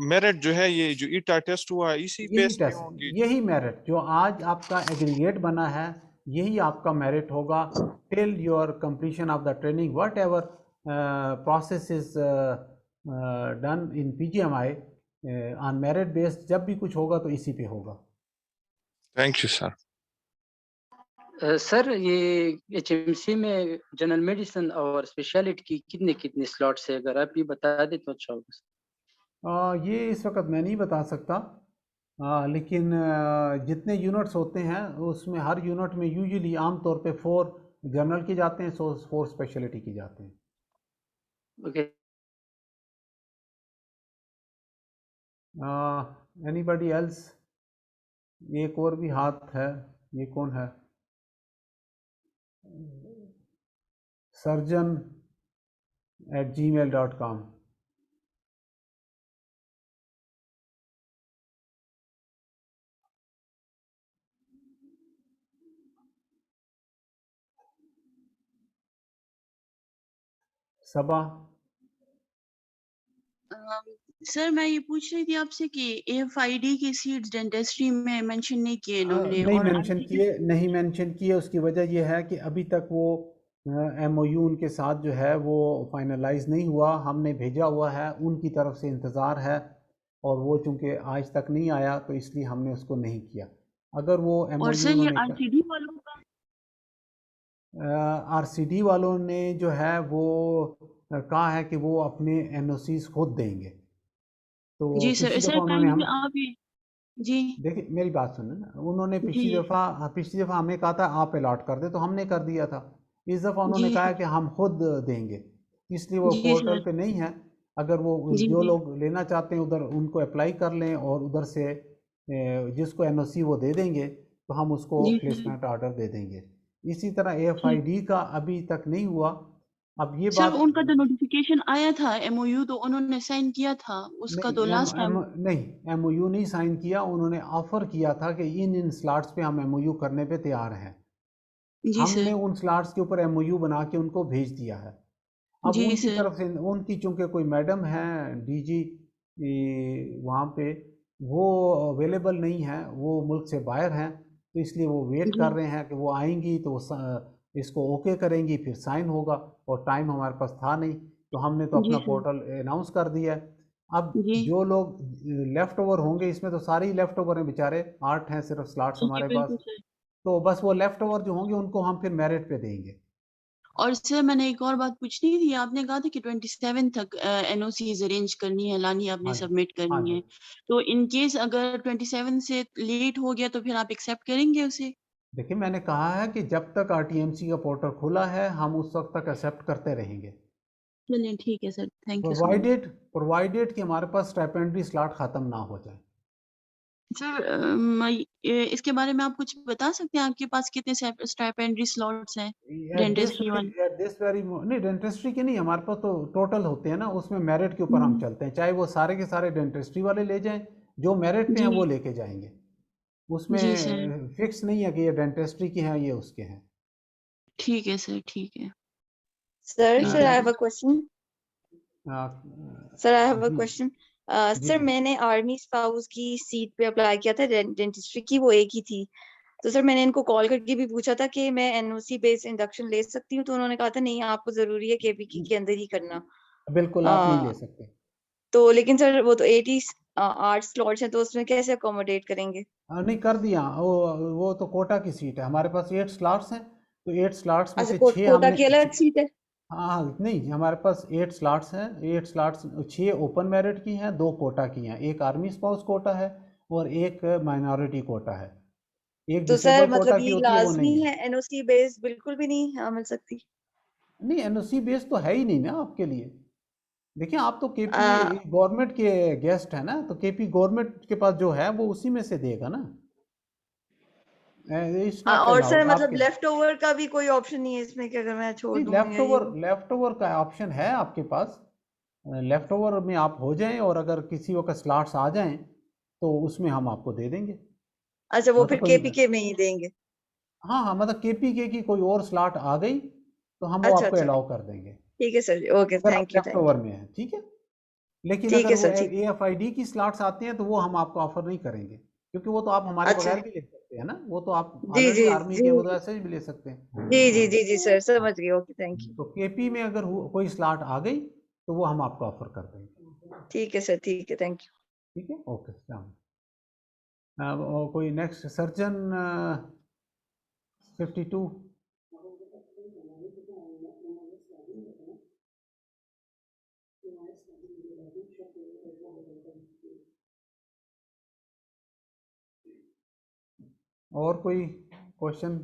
मेरिट जो है, ये जो ईटा टेस्ट हुआ इसी बेस पे होगी? यही मेरिट जो आज आपका एग्रीगेट बना है यही आपका मेरिट होगा till your completion of the training, what ever process is done in PGMI on merit based। जब भी कुछ होगा तो इसी पे होगा। Thank you sir. सर ये HMC में जनरल मेडिसिन और स्पेशलिटी की कितने कितने स्लॉट्स है, अगर आप ये बता दें तो अच्छा होगा। ये इस वक्त मैं नहीं बता सकता, लेकिन जितने यूनिट्स होते हैं उसमें हर यूनिट में यूजुअली आमतौर पे 4 जनरल की जाते हैं, 4 स्पेशलिटी की जाते हैं। Okay. Anybody else? एक और भी हाथ है, ये कौन है? surgeon@gmail.com। सबा। सर मैं ये पूछ रही थी आपसे कि AFID की सीट्स डेंटिस्ट्री में मेंशन नहीं किए इन्होंने। नहीं मेंशन किए। उसकी वजह यह है कि अभी तक वो MOU उनके साथ जो है वो फाइनलाइज नहीं हुआ, हमने भेजा हुआ है, उनकी तरफ से इंतज़ार है और वो चूँकि आज तक नहीं आया तो इसलिए हमने उसको नहीं किया। अगर वो और सर ये RCD वालों का RCD वालों ने जो है वो कहा है कि वो अपने NOCs खुद देंगे। तो जी सर, आप जी देखिए मेरी बात सुनो ना, उन्होंने पिछली दफ़ा हमें कहा था आप अलॉट कर दे, तो हमने कर दिया था। इस दफ़ा उन्होंने कहा कि हम खुद देंगे, इसलिए वो पोर्टल पे नहीं है। अगर वो जो लोग लेना चाहते हैं उधर उनको अप्लाई कर लें और उधर से जिसको NOC वो दे देंगे तो हम उसको प्लेसमेंट ऑर्डर दे देंगे। इसी तरह AFID का अभी तक नहीं हुआ। अब ये बात उनका तो नोटिफिकेशन आया था, MOU तो उन्होंने साइन किया था उसका, तो लास्ट टाइम नहीं MOU नहीं साइन किया, उन्होंने ऑफर किया था कि इन स्लॉट्स पे हम MOU करने पे तैयार हैं। हमने उन स्लॉट्स के ऊपर MOU बना के उनको भेज दिया है। अब जी उनकी सर। तरफ से उनकी चूंकि कोई मैडम है डीजी वहाँ पे, वो अवेलेबल नहीं है, वो मुल्क से बाहर हैं, तो इसलिए वो वेट जी कर रहे हैं कि वो आएंगी तो इसको ओके करेंगी, फिर साइन होगा, और टाइम हमारे पास था नहीं, तो हमने तो जी अपना सर। पोर्टल अनाउंस कर दिया है। अब जी जो लोग लेफ्ट ओवर होंगे, इसमें तो सारे ही लेफ्ट ओवर हैं बेचारे, 8 हैं सिर्फ स्लॉट्स जी हमारे पास, बिल्कुल सर। तो बस वो लेफ्ट ओवर जो होंगे उनको हम फिर मेरिट पे देंगे। और सर मैंने एक और बात पूछनी थी, आपने कहा था कि 27 तक एनओसीज अरेंज करनी है, लानी है, आपने हाँ जी, सबमिट हाँ करनी जी। है, तो इन केस अगर 27 से लेट हो गया तो फिर आप एक्सेप्ट करेंगे उसे? देखिए मैंने कहा है कि जब तक आरटीएमसी का पोर्टल खुला है हम उस वक्त तक एक्सेप्ट करते रहेंगे, चलिए ठीक है sir, thank you so much. Provided कि हमारे पास स्टाइपेंडरी स्लॉट ख़त्म ना हो जाए। सर इसके बारे में आप कुछ बता सकते हैं, आपके पास कितने स्टाइपेंडरी स्लॉट्स हैं डेंटिस्ट्री वाले? एट दिस वेरी नहीं, डेंटिस्ट्री के नहीं, हमारे पास तो टोटल होते हैं ना, उसमें मेरिट के ऊपर हम चलते हैं, चाहे वो सारे के सारे डेंटिस्ट्री वाले ले जाएं, जो मेरिट पे हैं वो जी लेके जाएंगे, जी सर, उसमें फिक्स नहीं है कि ये डेंटिस्ट्री के हैं ये उसके हैं। ठीक है सर, ठीक है, Sir, thank sir, you I sir. have a question. आ, Sir, I have a जी question. जी सर जी। मैंने आर्मी स्पाउस की सीट पे अप्लाई किया था, डेंटिस्ट्री की वो एक ही थी, तो सर मैंने इनको कॉल करके भी पूछा था कि मैं एनओसी बेस्ड इंडक्शन ले सकती हूँ, तो उन्होंने कहा था नहीं, आपको जरूरी है केपीके के अंदर ही करना। बिल्कुल आप नहीं ले सकते। तो लेकिन सर वो तो 80 8 स्लॉट्स हैं, तो उसमें कैसे अकोमोडेट करेंगे? नहीं कर दिया, वो तो कोटा की सीट है, हमारे पास 8 स्लॉट्स हैं, तो 8 स्लॉट्स में अच्छा, से 6 कोटा हमने की अलग सीट है? हाँ हाँ, नहीं हमारे पास 8 स्लॉट्स हैं, 8 स्लॉट्स 6 ओपन मेरिट की हैं, 2 कोटा की हैं, एक आर्मी स्पाउस कोटा है और एक माइनॉरिटी कोटा है, एक तो सर डिसेबल कोटा मतलब की ये होती है वो लाजमी नहीं है। है, एनओसी बेस्ड बिल्कुल भी नहीं मिल सकती? नहीं एनओसी बेस तो है ही नहीं ना आपके लिए। देखिए आप तो केपी आ, गवर्नमेंट के गेस्ट हैं ना, तो केपी गवर्नमेंट के पास जो है वो उसी में से देगा ना, इट्स नॉट और सर अलाउड मतलब आपके। लेफ्ट ओवर का भी कोई ऑप्शन नहीं है इसमें कि अगर मैं छोड़ नहीं दूं या ये वो? लेफ्ट ओवर का ऑप्शन है आपके पास, लेफ्ट ओवर में आप हो जाएं और अगर किसी वक्त स्लॉट्स आ जाएं तो उसमें हम आपको दे देंगे, अच्छा, वो मतलब फिर कोई, केपीके में ही देंगे? हाँ हाँ मतलब केपीके की कोई और स्लॉट आ गई तो हम वो अच्छा आपको अच्छा, अलाउ कर देंगे, ठीक है सर, ओके, अगर आप thank you left thank over you. में हैं, ठीक है। लेकिन ठीक अगर है वो सर, ठीक। एएफआईडी की स्लॉट्स आते हैं तो वो हम आपको ऑफर नहीं करेंगे, क्योंकि वो तो आप हमारे अच्छा, बगैर भी ले सकते हैं ना, वो तो आप जी ऑलरेडी जी आर्मी जी के, वो तो ऐसे भी ले सकते हैं। जी जी जी जी सर, हाँ, समझ गए, ओके, थैंक यू। तो केपी में अगर कोई स्लॉट आ गई तो वो हम आपको ऑफर कर देंगे। ठीक है सर, ठीक है, थैंक यू। ठीक है, ओके। और कोई नेक्स्ट सर्जन 52। और कोई क्वेश्चन?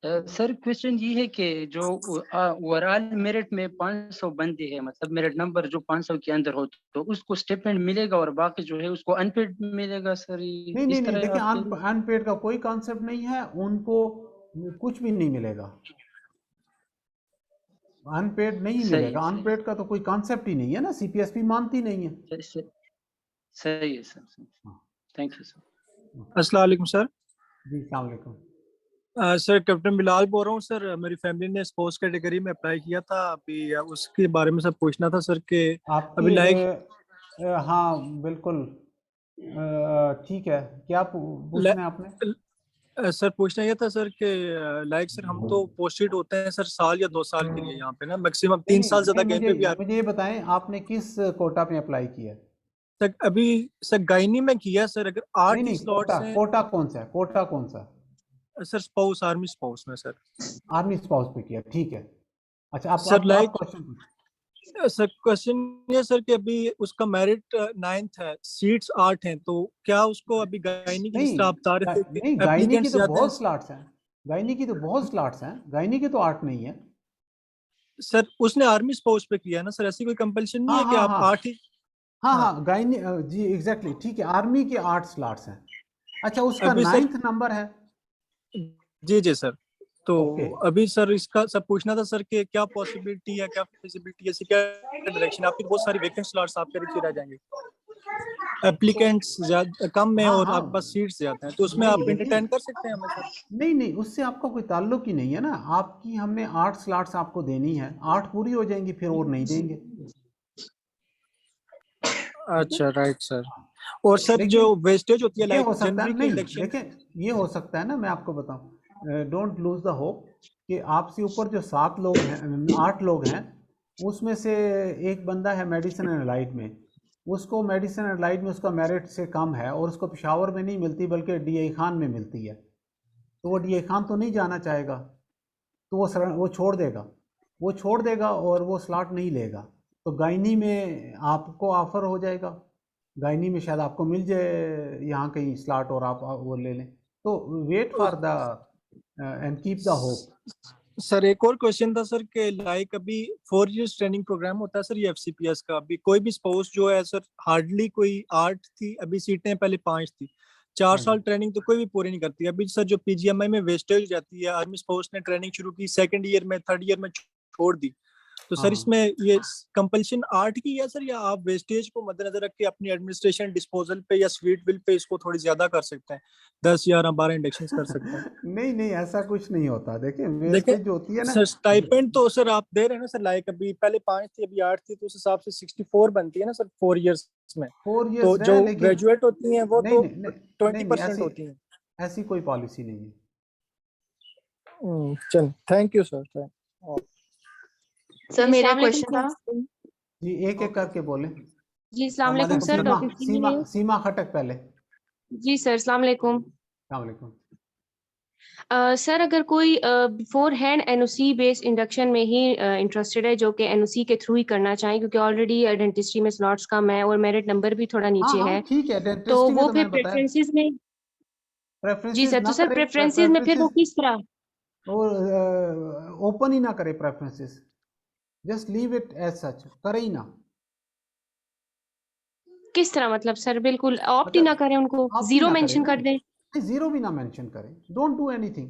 सर क्वेश्चन ये है कि जो ओवरऑल मेरिट में 500 बंदे हैं, मतलब मेरिट नंबर जो 500 के अंदर हो, तो उसको स्टिपेंड मिलेगा और बाकी जो है उसको अनपेड मिलेगा सर, नहीं नहीं इस नहीं, तरह देखिए आपके? अनपेड का कोई कॉन्सेप्ट नहीं है, उनको कुछ भी नहीं मिलेगा, अनपेड नहीं सही है, मिलेगा, सही अनपेड का तो कोई कॉन्सेप्ट ही नहीं है ना, सीपीएसपी मानती नहीं है। है, सही है सर, हाँ, थैंक यू सर। अस्सलाम वालेकुम सर। जी अस्सलाम वालेकुम। सर कैप्टन बिलाल बोल रहा हूँ सर, मेरी फैमिली ने स्पोर्ट्स कैटेगरी में अप्लाई किया था अभी, उसके बारे में सब पूछना था सर कि आपकी अभी लाइक हाँ बिल्कुल, ठीक है, क्या पूछना है आपने? सर पूछना ये था सर कि लाइक सर हम तो पोस्टेड होते हैं सर साल या 2 साल के लिए यहाँ पे ना, मैक्सिमम नहीं 3 साल नहीं ज्यादा नहीं, कहीं मुझे पे भी आ मुझे ये बताएं आपने किस कोटा में अप्लाई किया है? सर अभी सर गायनी में किया सर, अगर नहीं 8 ही नहीं, कोटा स्लॉट्स हैं कोटा कौन सा है, कोटा कौन सा? सर, स्पाउस आर्मी स्पाउस में सर। आर्मी स्पाउस पे किया, ठीक है। अच्छा सर आप लाइक क्वेश्चन पूछिए। सर क्वेश्चन ये सर कि अभी उसका मेरिट 9th है, सीट्स 8 हैं, तो क्या उसको अभी गायनी की जिस नहीं तरह आप बता रहे थे कि नहीं, गायनी की एप्लीकेंट्स तो ज्यादा हैं बहुत स्लॉट्स हैं, गायनी की तो बहुत स्लॉट्स हैं, गायनी के तो 8 नहीं है। सर, उसने आर्मी स्पाउस पे किया ना सर, ऐसी कोई कंपल्शन नहीं हाँ है कि हाँ आप हाँ 8 ही? हाँ हाँ हाँ गायनी जी एग्जैक्टली, ठीक है, आर्मी के 8 स्लॉट्स हैं। अच्छा उसका अभी सर 9th नंबर है। जी जी सर, तो ओके, अभी सर इसका सब पूछना था सर कि क्या पॉसिबिलिटी है, क्या फिजिबिलिटी है, क्या डायरेक्शन, आपकी बहुत सारी वेकेंट स्लॉट्स आपके रखे रह जाएंगे। एप्लीकेंट्स ज्यादा कम है हाँ, और हाँ। आपके पास सीट्स ज्यादा हैं, तो उसमें नहीं, आप देखिए, एंटरटेन कर सकते हैं हमें सर? नहीं नहीं, उससे आपका कोई ताल्लुक ही नहीं है ना। आपकी हमने 8 स्लॉट्स आपको देनी है, 8 पूरी हो जाएंगी फिर और नहीं देंगे। अच्छा, राइट सर। और सर जो लेकिन वेस्टेज होती है ये लाइक हो सकता जनवरी है, के नहीं इलेक्शन, देखें, ये हो सकता है ना, मैं आपको बताऊं, डोंट लूज द होप कि आपसे ऊपर जो 7 लोग हैं, 8 लोग हैं, उसमें से एक बंदा है मेडिसिन एंड लाइट में, उसको मेडिसिन एंड लाइट में उसका मेरिट से कम है और उसको पेशावर में नहीं मिलती बल्कि DI खान में मिलती है, तो वो DI खान तो नहीं जाना चाहेगा, तो वो छोड़ देगा और वो स्लॉट नहीं लेगा। तो गायनी में आपको ऑफर हो जाएगा, गायनी में शायद आपको मिल जाए यहाँ कहीं स्लॉट और आप वो ले लें। तो wait for the end keep the hope. Sir एक और क्वेश्चन था सर कि लाइक अभी 4 इयर्स ट्रेनिंग प्रोग्राम होता है सर ये FCPS का, अभी कोई भी स्पाउस जो है सर हार्डली कोई 8 थी, अभी सीटें पहले 5 थी, 4 साल ट्रेनिंग तो कोई भी पूरी नहीं करती। अभी सर जो PGMI में वेस्टेज जाती है, आर्मी स्पाउस ने ट्रेनिंग शुरू की 2nd ईयर में, 3rd ईयर में छोड़ दी, तो सर इसमें ये कंपल्शन 8 की है सर, या आप वेस्टेज को मद्देनजर रख के अपनी एडमिनिस्ट्रेशन डिस्पोजल पे या स्वीट बिल पे इसको थोड़ी ज्यादा कर सकते हैं, 10 11 12 इंडक्शन कर सकते हैं? नहीं नहीं, ऐसा कुछ नहीं होता। देखिए, देखें वेस्टेज जो होती है ना, सर, स्टाइपेंड तो सर आप दे रहे हैं ना सर, लाइक अभी पहले 5 थी अभी 8 थी, तो उस हिसाब से 64 बनती है ना सर 4 इयर्स में। 4 तो इयर्स जो रहे, लेकिन ग्रेजुएट होती हैं वो नहीं तो नहीं नहीं, 20% ऐसी होती हैं। ऐसी कोई पॉलिसी नहीं है। चल, थैंक यू सर। सर जी, मेरा अस्सलाम वालेकुम क्वेश्चन था। सर। जी, एक एक करके बोले। जी, अस्सलाम वालेकुम वालेकुम, सर, सीमा टॉपिक सुन सीमा रही हूँ। सीमा खटक पहले। जी सर, अस्सलाम वालेकुम। वालेकुम। सर अगर कोई before hand NOC based induction में ही इंटरेस्टेड है, जो कि NOC के थ्रू ही करना चाहें, क्योंकि ऑलरेडी डेंटिस्ट्री में स्लॉट्स कम है और मेरिट नंबर भी थोड़ा हाँ नीचे हाँ, है, ठीक है, तो डेंटिस्ट्री में वो तो फिर मैंने बताया, प्रेफरेंसेस में, जी प्रेफरेंसेस सर, ना तो सर करे, प्रेफरेंसेस में फिर वो प्रेफरेंसेस किस तरह? और ओपन ही ना करे, preferences just leave it as such, करे ही ना। किस तरह मतलब सर? बिल्कुल ऑप्ट ही ना मतलब करें, उनको आप ही जीरो ना करें मेंशन ना, कर दें? जीरो भी ना मेंशन करें, डोंट डू एनीथिंग।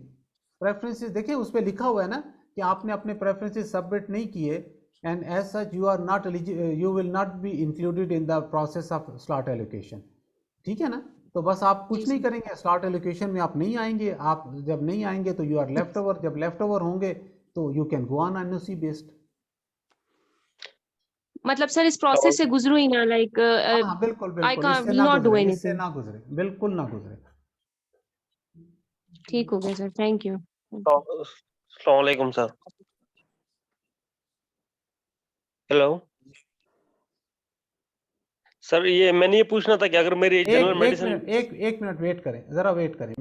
प्रेफरेंसेस देखिए, उस पर लिखा हुआ है ना कि आपने अपने प्रेफरेंसेस सबमिट नहीं किए, and as such you are not you will not be included in the process of slot allocation. ठीक है ना? तो बस आप कुछ नहीं करेंगे, स्लॉट एलोकेशन में आप नहीं आएंगे, आप जब नहीं आएंगे तो यू आर लेफ्ट ओवर, जब लेफ्ट ओवर होंगे तो you can go on NOC based. मतलब सर इस प्रोसेस से गुजरू ही ना, लाइक हाँ बिल्कुल आई बिल्कुल, कैन इससे विल ना नॉट डू गुजरे, इससे एनीथिंग। ना गुजरे, बिल्कुल ना गुजरे। ठीक हो गया सर, थैंक यू। अस्सलाम वालेकुम सर। हेलो सर, ये मैंने ये पूछना था कि अगर मेरी जनरल मेडिसिन, एक मिनट वेट करें, जरा वेट करें।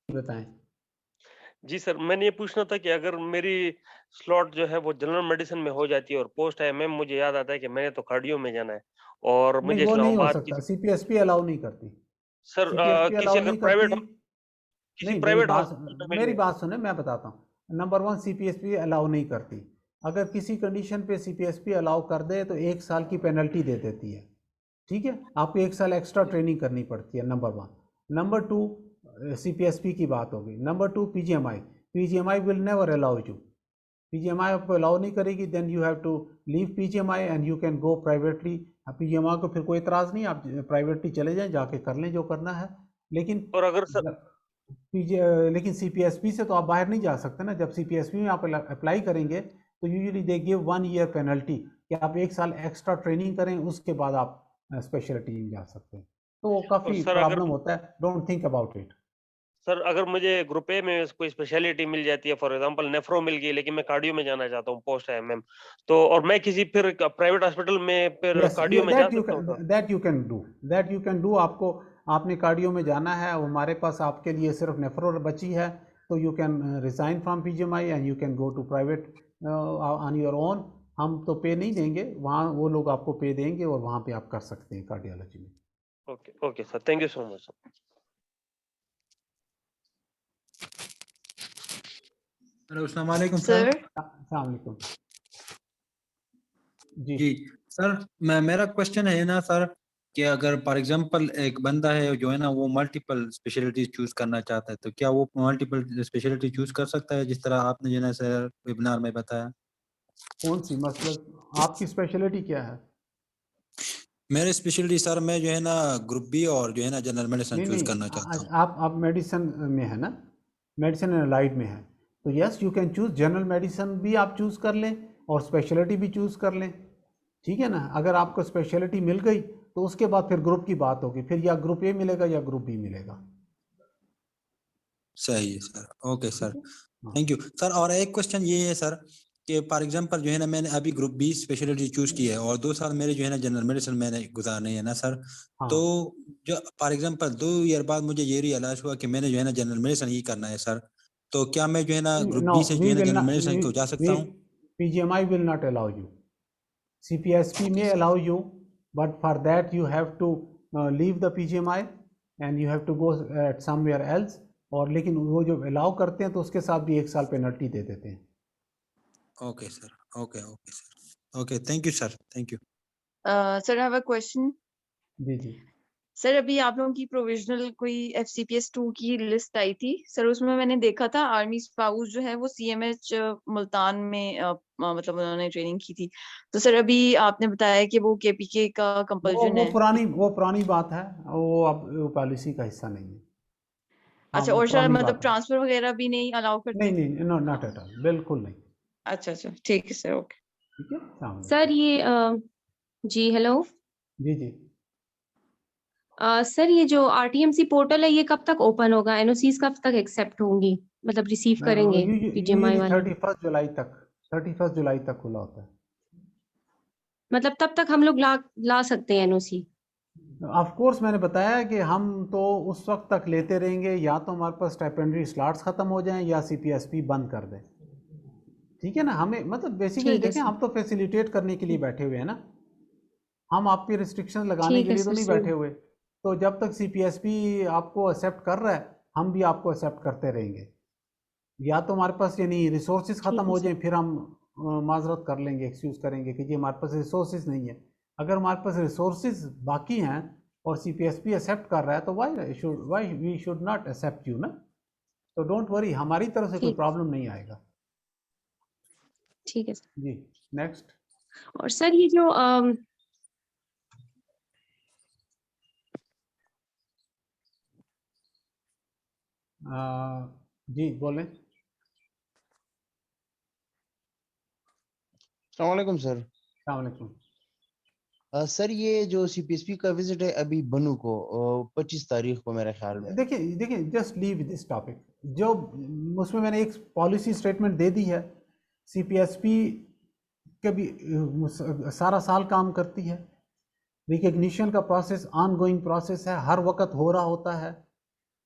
बताएं। जी सर, मैंने ये पूछना था कि अगर मेरी स्लॉट जो है वो जनरल मेडिसिन में हो जाती है और पोस्ट IMM, मुझे याद आता है कि मैंने तो कार्डियो में जाना है और नहीं, मुझे वो नहीं हो इस्लामाबाद सकता, की CPSP अलाउ नहीं करती, सर CPSP किसी अलाउ अगर नहीं प्राइवेट करती। किसी नहीं, प्राइवेट हॉस्पिटल में मिल मेरी गए। बात सुने, मैं बताता हूँ। नंबर 1, CPSP अलाउ नहीं करती। अगर किसी कंडीशन पे CPSP अलाउ कर दे तो 1 साल की पेनल्टी दे देती है। ठीक है, आपको 1 साल एक्स्ट्रा ट्रेनिंग करनी पड़ती है, नंबर 1। नंबर 2, CPSP की बात होगी। Number 2, PGMI will never allow you, PGMI आपको अलाउ नहीं करेगी, then you have to leave PGMI and you can go privately. PGMI को फिर कोई इतराज़ नहीं, आप प्राइवेटली चले जाएं, जाके कर लें जो करना है। लेकिन और अगर सर लेकिन CPSP से तो आप बाहर नहीं जा सकते ना। जब CPSP में आप अप्लाई करेंगे तो usually they give 1 year penalty कि आप 1 साल एक्स्ट्रा ट्रेनिंग करें, उसके बाद आप स्पेशलिटी में जा सकते हैं। तो वो और काफ़ी सर प्रॉब्लम होता है, don't think about it. Sir अगर मुझे ग्रुप ए में कोई स्पेशलिटी मिल जाती है, फॉर एग्जांपल नेफ्रो मिल गई, लेकिन मैं कार्डियो में जाना चाहता हूँ पोस्ट IMM, तो और मैं किसी फिर प्राइवेट हॉस्पिटल में फिर यस, कार्डियो में जा सकता हूँ sir? That you can do. आपको आपने कार्डियो में जाना है, हमारे पास आपके लिए सिर्फ नेफ्रो बची है, तो you can resign from PGMI and you can go to private on your own. हम तो पे नहीं देंगे, वहाँ वो लोग आपको पे देंगे और वहाँ पे आप कर सकते हैं कार्डियोलॉजी में। Okay sir, thank you so much. Hello, अस्सलाम वालेकुम सर अस्सलाम वालेकुम। जी जी सर, मेरा क्वेश्चन है ना सर कि अगर फॉर एग्जांपल एक बंदा है जो है ना वो मल्टीपल स्पेशलिटीज चूज करना चाहता है, तो क्या वो मल्टीपल स्पेशलिटी चूज कर सकता है जिस तरह आपने जो है सर वेबिनार में बताया? कौन सी, मतलब आपकी स्पेशलिटी क्या है? मेरे स्पेशलिटी सर मैं जो है ना ग्रुप बी और जो है ना जनरल मेडिसिन नहीं चूज नहीं, करना चाहता हूँ। आप मेडिसिन में है ना, मेडिसिन एंड अलाइड में है, तो yes you can choose general medicine भी आप चूज कर लें और स्पेशलिटी भी चूज कर लें, ठीक है ना। अगर आपको स्पेशलिटी मिल गई तो उसके बाद फिर ग्रुप की बात होगी, फिर या ग्रुप ए मिलेगा या ग्रुप बी मिलेगा। सही है सर, ओके सर, हाँ। Thank you sir. और एक क्वेश्चन ये है सर कि फॉर एग्जांपल जो है ना मैंने अभी ग्रुप बी स्पेशलिटी चूज की है और 2 साल मेरे जो है ना जनरल मेडिसिन मैंने गुजारनी है ना सर, हाँ। तो जो फॉर एग्जांपल 2 ईयर बाद मुझे ये रियलाइज हुआ कि मैंने जो है ना जनरल मेडिसिन ही करना है सर, तो क्या मैं जो है ना ग्रुप No, बी से जो we है ना will जनरल not. मेडिसिन को जा सकता हूँ? PGMI will not allow you. CPSP Okay, may sir. allow you, but for that you have to leave the PGMI and you have to go at somewhere else. और लेकिन वो जो allow करते हैं तो उसके साथ भी 1 साल पेनल्टी दे देते हैं। Okay sir, okay sir, okay, thank you sir, thank you. Sir I have a question. जी जी। सर अभी आप लोगों की प्रोविजनल कोई FCPS 2 की लिस्ट आई थी सर, उसमें मैंने देखा था आर्मी स्पाउस जो है वो CMH मुल्तान में मतलब उन्होंने ट्रेनिंग की थी, तो सर अभी आपने बताया कि वो KPK का कंपल्जन है। वो पुरानी बात है, वो अब पॉलिसी का हिस्सा नहीं है। हाँ, अच्छा, वो और सर पुरानी मतलब बात है। ट्रांसफर वगैरह भी नहीं अलाउ करते? नहीं, नो, नॉट एट ऑल, बिल्कुल नहीं। अच्छा, ठीक है सर, ओके। ठीक है, सामने। सर ये जी हेलो जी जी। सर, ये जो RTMC पोर्टल है ये कब तक ओपन होगा? NOCs कब तक एक्सेप्ट होंगी, मतलब रिसीव करेंगे PGMI यूजुअली वाले? 31 जुलाई तक खुला होता है। मतलब तब तक हम लोग ला सकते हैं NOC? ऑफ कोर्स मैंने बताया कि हम तो उस वक्त तक लेते रहेंगे, या तो हमारे पास स्टाइपेंडरी स्लॉट्स खत्म हो जाएं या CPSP बंद कर दें, ठीक है ना। हमें मतलब बेसिकली ठीक है देखें, सर, हम तो फैसिलिटेट करने के लिए बैठे हुए हैं ना, हम आपकी रिस्ट्रिक्शन लगाने ठीक के है लिए तो सर, नहीं बैठे हुए। तो जब तक CPSP आपको एक्सेप्ट कर रहा है, हम भी आपको एक्सेप्ट करते रहेंगे। या तो हमारे पास यानी रिसोर्सेज ख़त्म ठीक है हो सर, जाएं, फिर हम माजरत कर लेंगे, एक्सक्यूज़ करेंगे कि जी हमारे पास रिसोर्सेज नहीं है। अगर हमारे पास रिसोर्सेज बाकी हैं और CPSP एक्सेप्ट कर रहा है तो why we should not accept you ना। तो डोंट वरी, हमारी तरफ से कोई ठीक प्रॉब्लम नहीं आएगा। ठीक है सर। जी, नेक्स्ट। और सर ये जो जी बोलें। अस्सलाम वालेकुम सर। अस्सलाम वालेकुम। सर ये जो CPSP का विजिट है अभी बनू को 25 तारीख को मेरे ख्याल में। देखिए जस्ट लीव दिस टॉपिक, जो उसमें मैंने एक पॉलिसी स्टेटमेंट दे दी है। CPSP के भी सारा साल काम करती है, रिकग्निशन का प्रोसेस ऑनगोइंग प्रोसेस है, हर वक्त हो रहा होता है,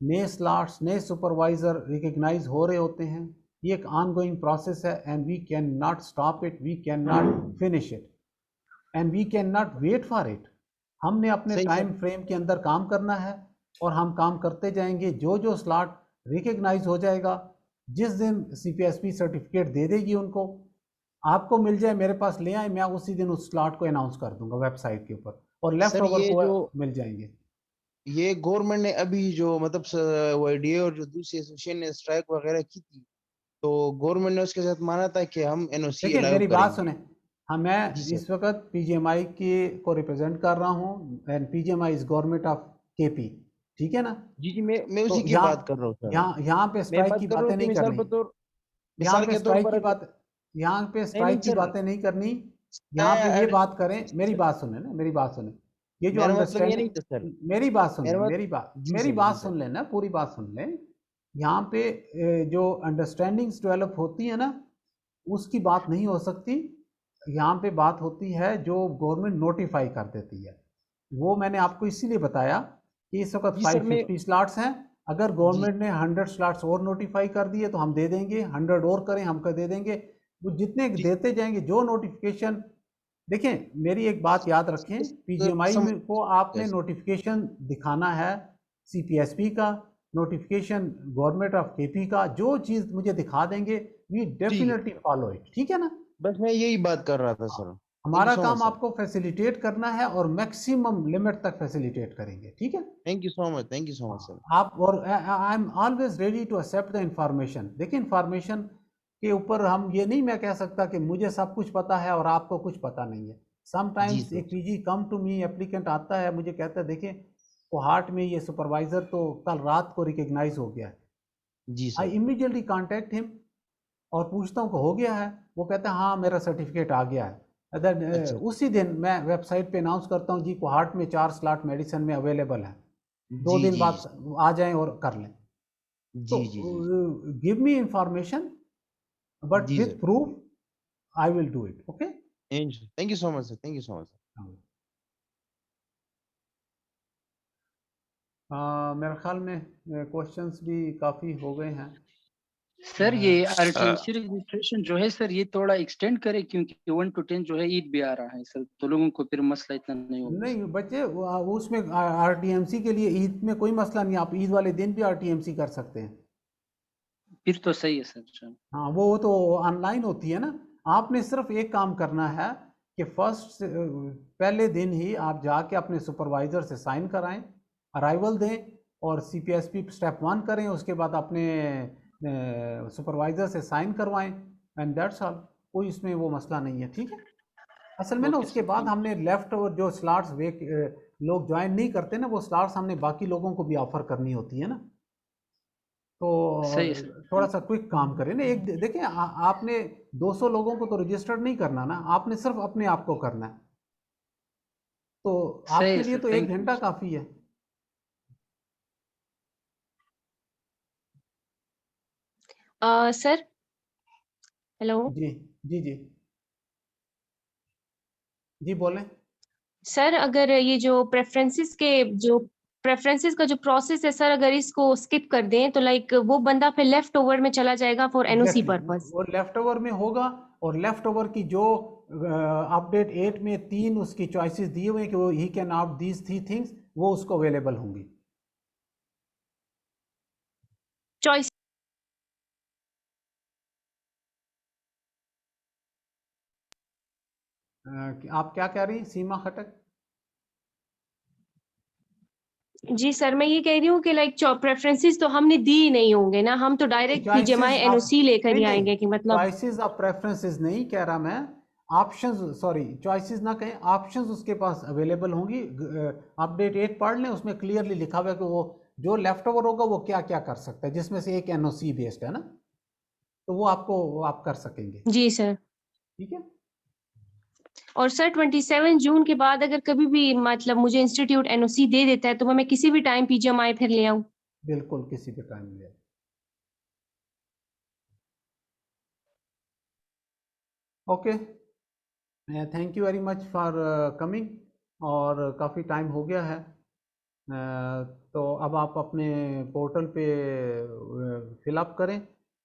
नए स्लॉट्स नए सुपरवाइजर रिकग्नाइज हो रहे होते हैं। ये एक ऑनगोइंग प्रोसेस है and we can not stop it, we can not finish it and we can not wait for it. हमने अपने सही टाइम सर। फ्रेम के अंदर काम करना है और हम काम करते जाएंगे। जो स्लॉट रिकग्नाइज हो जाएगा, जिस दिन CPSP सर्टिफिकेट दे देगी उनको, आपको मिल जाए, मेरे पास ले आए, मैं उसी दिन उस स्लॉट को अनाउंस कर दूंगा वेबसाइट के ऊपर और लेफ्ट सर ओवर ये को जो मिल जाएंगे। ये गवर्नमेंट ने अभी जो मतलब YDA और जो दूसरी एसोसिएशन ने स्ट्राइक वगैरह की थी, तो गवर्नमेंट ने उसके साथ माना था कि हम NOC देखिए अलाउ मेरी बात करेंगे। सुने, हाँ जी मैं सर। इस वक्त PGMI को रिप्रेजेंट कर रहा हूँ and PGMI is government of KP, ठीक है ना। जी मैं तो उसी की बात कर रहा हूँ सर। यहाँ पे मैं स्ट्राइक बात की कर रहा बातें हूँ कि नहीं करनी, यहाँ मिसाल पे के तौर स्ट्राइक पर की अगर बात, यहाँ पे नहीं स्ट्राइक की सर, बातें नहीं करनी। यहाँ पे ये बात करें, मेरी बात सुने ना, मेरी बात सुने। ये जो मेरा मतलब ये नहीं था सर। अंडरस्टैंडिंग, मेरी बात सुन ले, मेरा मेरी बात जी मेरी सर, बात जी सर। सुन लेना, पूरी बात सुन ले। यहाँ पे जो अंडरस्टैंडिंग्स डेवलप होती है ना, उसकी बात नहीं हो सकती। यहाँ पे बात होती है जो गवर्नमेंट नोटिफाई कर देती है। वो मैंने आपको इसीलिए बताया कि इस वक्त जी सर, मैं 550 स्लॉट्स हैं। अगर जी गवर्नमेंट ने 100 स्लॉट्स और नोटिफाई कर दिए तो हम दे देंगे, 100 और करें हम कर दे देंगे। वो जितने जी देते जाएंगे, जो नोटिफिकेशन देखें मेरी एक बात याद रखें, पीजीएमआई को आपने Yes. नोटिफिकेशन दिखाना है, सीपीएसपी का नोटिफिकेशन, गवर्नमेंट ऑफ केपी का, जो चीज मुझे दिखा देंगे वी डेफिनेटली फॉलो इट, ठीक है ना। बस मैं यही बात कर रहा था सर। हमारा so much, काम sir. आपको फैसिलिटेट करना है और मैक्सिमम लिमिट तक फैसिलिटेट करेंगे, ठीक है। Thank you so much, thank you so much sir. आप और I am always ready to accept the information. देखिए इंफॉर्मेशन के ऊपर हम ये नहीं मैं कह सकता कि मुझे सब कुछ पता है और आपको कुछ पता नहीं है। Sometimes sir. एक PG come to me, applicant आता है मुझे कहता है देखिए कोहार्ट में ये सुपरवाइजर तो कल रात को रिकग्नाइज हो गया है। जी आई सर। इमीडिएटली कॉन्टेक्ट हिम और पूछता हूँ कि हो गया है, वो कहता है हाँ मेरा सर्टिफिकेट आ गया है। अच्छा। उसी दिन मैं वेबसाइट पे अनाउंस करता हूँ जी कोहार्ट में 4 स्लॉट मेडिसिन में अवेलेबल है, 2 दिन बाद आ जाएं और कर लें। तो गिव मी इंफॉर्मेशन बट जी with sir. Proof I will do it, okay. Thank you so much sir, thank you so much sir. मेरे ख्याल में क्वेश्चंस भी काफ़ी हो गए हैं। सर ये आरटीएमसी रजिस्ट्रेशन जो है सर ये थोड़ा एक्सटेंड करे, क्योंकि 1 to 10 जो है ईद भी आ रहा है सर, तो लोगों को फिर मसला इतना नहीं होगा। नहीं बच्चे वो उसमें आरटीएमसी के लिए ईद में कोई मसला नहीं, आप ईद वाले दिन भी आरटीएमसी कर सकते हैं। फिर तो सही है सर। हाँ वो तो ऑनलाइन होती है ना। आपने सिर्फ एक काम करना है कि फर्स्ट पहले दिन ही आप जाके अपने सुपरवाइजर से साइन कराएं, अराइवल दें और सीपीएसपी स्टेप 1 करें, उसके बाद अपने सुपरवाइजर से साइन करवाएं एंड दैट्स ऑल। कोई इसमें वो मसला नहीं है, ठीक है। असल में ना उसके बाद हमने लेफ्ट और जो स्लॉट्स लोग ज्वाइन नहीं करते ना, वो स्लॉट्स हमने बाकी लोगों को भी ऑफर करनी होती है ना। तो सही है सर। थोड़ा सा क्विक काम करें ना। एक देखिए आपने 200 लोगों को तो रजिस्टर्ड नहीं करना ना, आपने सिर्फ अपने आप को करना है, तो आपके लिए तो 1 घंटा काफ़ी है। सर हेलो जी जी जी जी बोलें। सर, अगर ये जो प्रेफरेंसेस का जो प्रोसेस है सर, अगर इसको स्किप कर दें तो लाइक वो बंदा फिर लेफ्ट ओवर में चला जाएगा फॉर एनओसी पर्पस। वो लेफ्ट ओवर में होगा और लेफ्ट ओवर की जो अपडेट 8 में 3 उसकी चॉइसेस दिए हुए हैं कि वो ही कैन ऑप्ट दीज 3 थिंग्स, वो उसको अवेलेबल होंगी। चॉइस आप क्या कह रही सीमा खटक? जी सर, मैं ये कह रही हूँ कि लाइक प्रेफरेंसेस तो हमने दी ही नहीं होंगे ना, हम तो डायरेक्ट पीजीएमआई एनओसी लेकर ही आएंगे कि मतलब चॉइसेस ऑफ प्रेफरेंसेस नहीं कह रहा मैं, ऑप्शंस, सॉरी चॉइसेस ना कहें, ऑप्शंस उसके पास अवेलेबल होंगी। अपडेट 8 पढ़ लें, उसमें क्लियरली लिखा हुआ है कि वो जो लेफ्ट ओवर होगा वो क्या क्या कर सकता है, जिसमें से एक एनओसी बेस्ड है ना, तो वो आप कर सकेंगे। जी सर। ठीक है। और सर 27 जून के बाद अगर कभी भी मतलब मुझे इंस्टीट्यूट एनओसी दे देता है तो मैं किसी भी टाइम पीजीएमआई फिर ले आऊं? बिल्कुल किसी भी टाइम ले। Okay, thank you very much for coming, और काफ़ी टाइम हो गया है। तो अब आप अपने पोर्टल पे फिलअप करें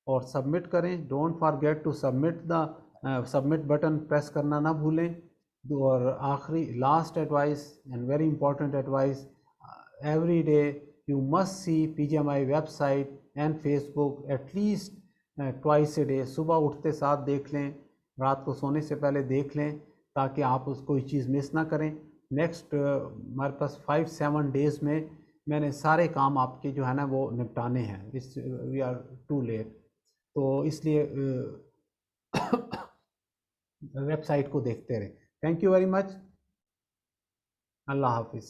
और सबमिट करें। Don't forget to submit button press करना ना भूलें। और आखिरी last advice and very important advice, every day you must see PGMI website and Facebook at least twice a day. सुबह उठते साथ देख लें, रात को सोने से पहले देख लें, ताकि आप उसको कोई चीज़ मिस ना करें। नेक्स्ट हमारे पास 5-7 डेज़ में मैंने सारे काम आपके जो है ना वो निपटाने हैं, इस वी आर टू लेट, तो इसलिए वेबसाइट को देखते रहें। Thank you very much. अल्लाह हाफिज़।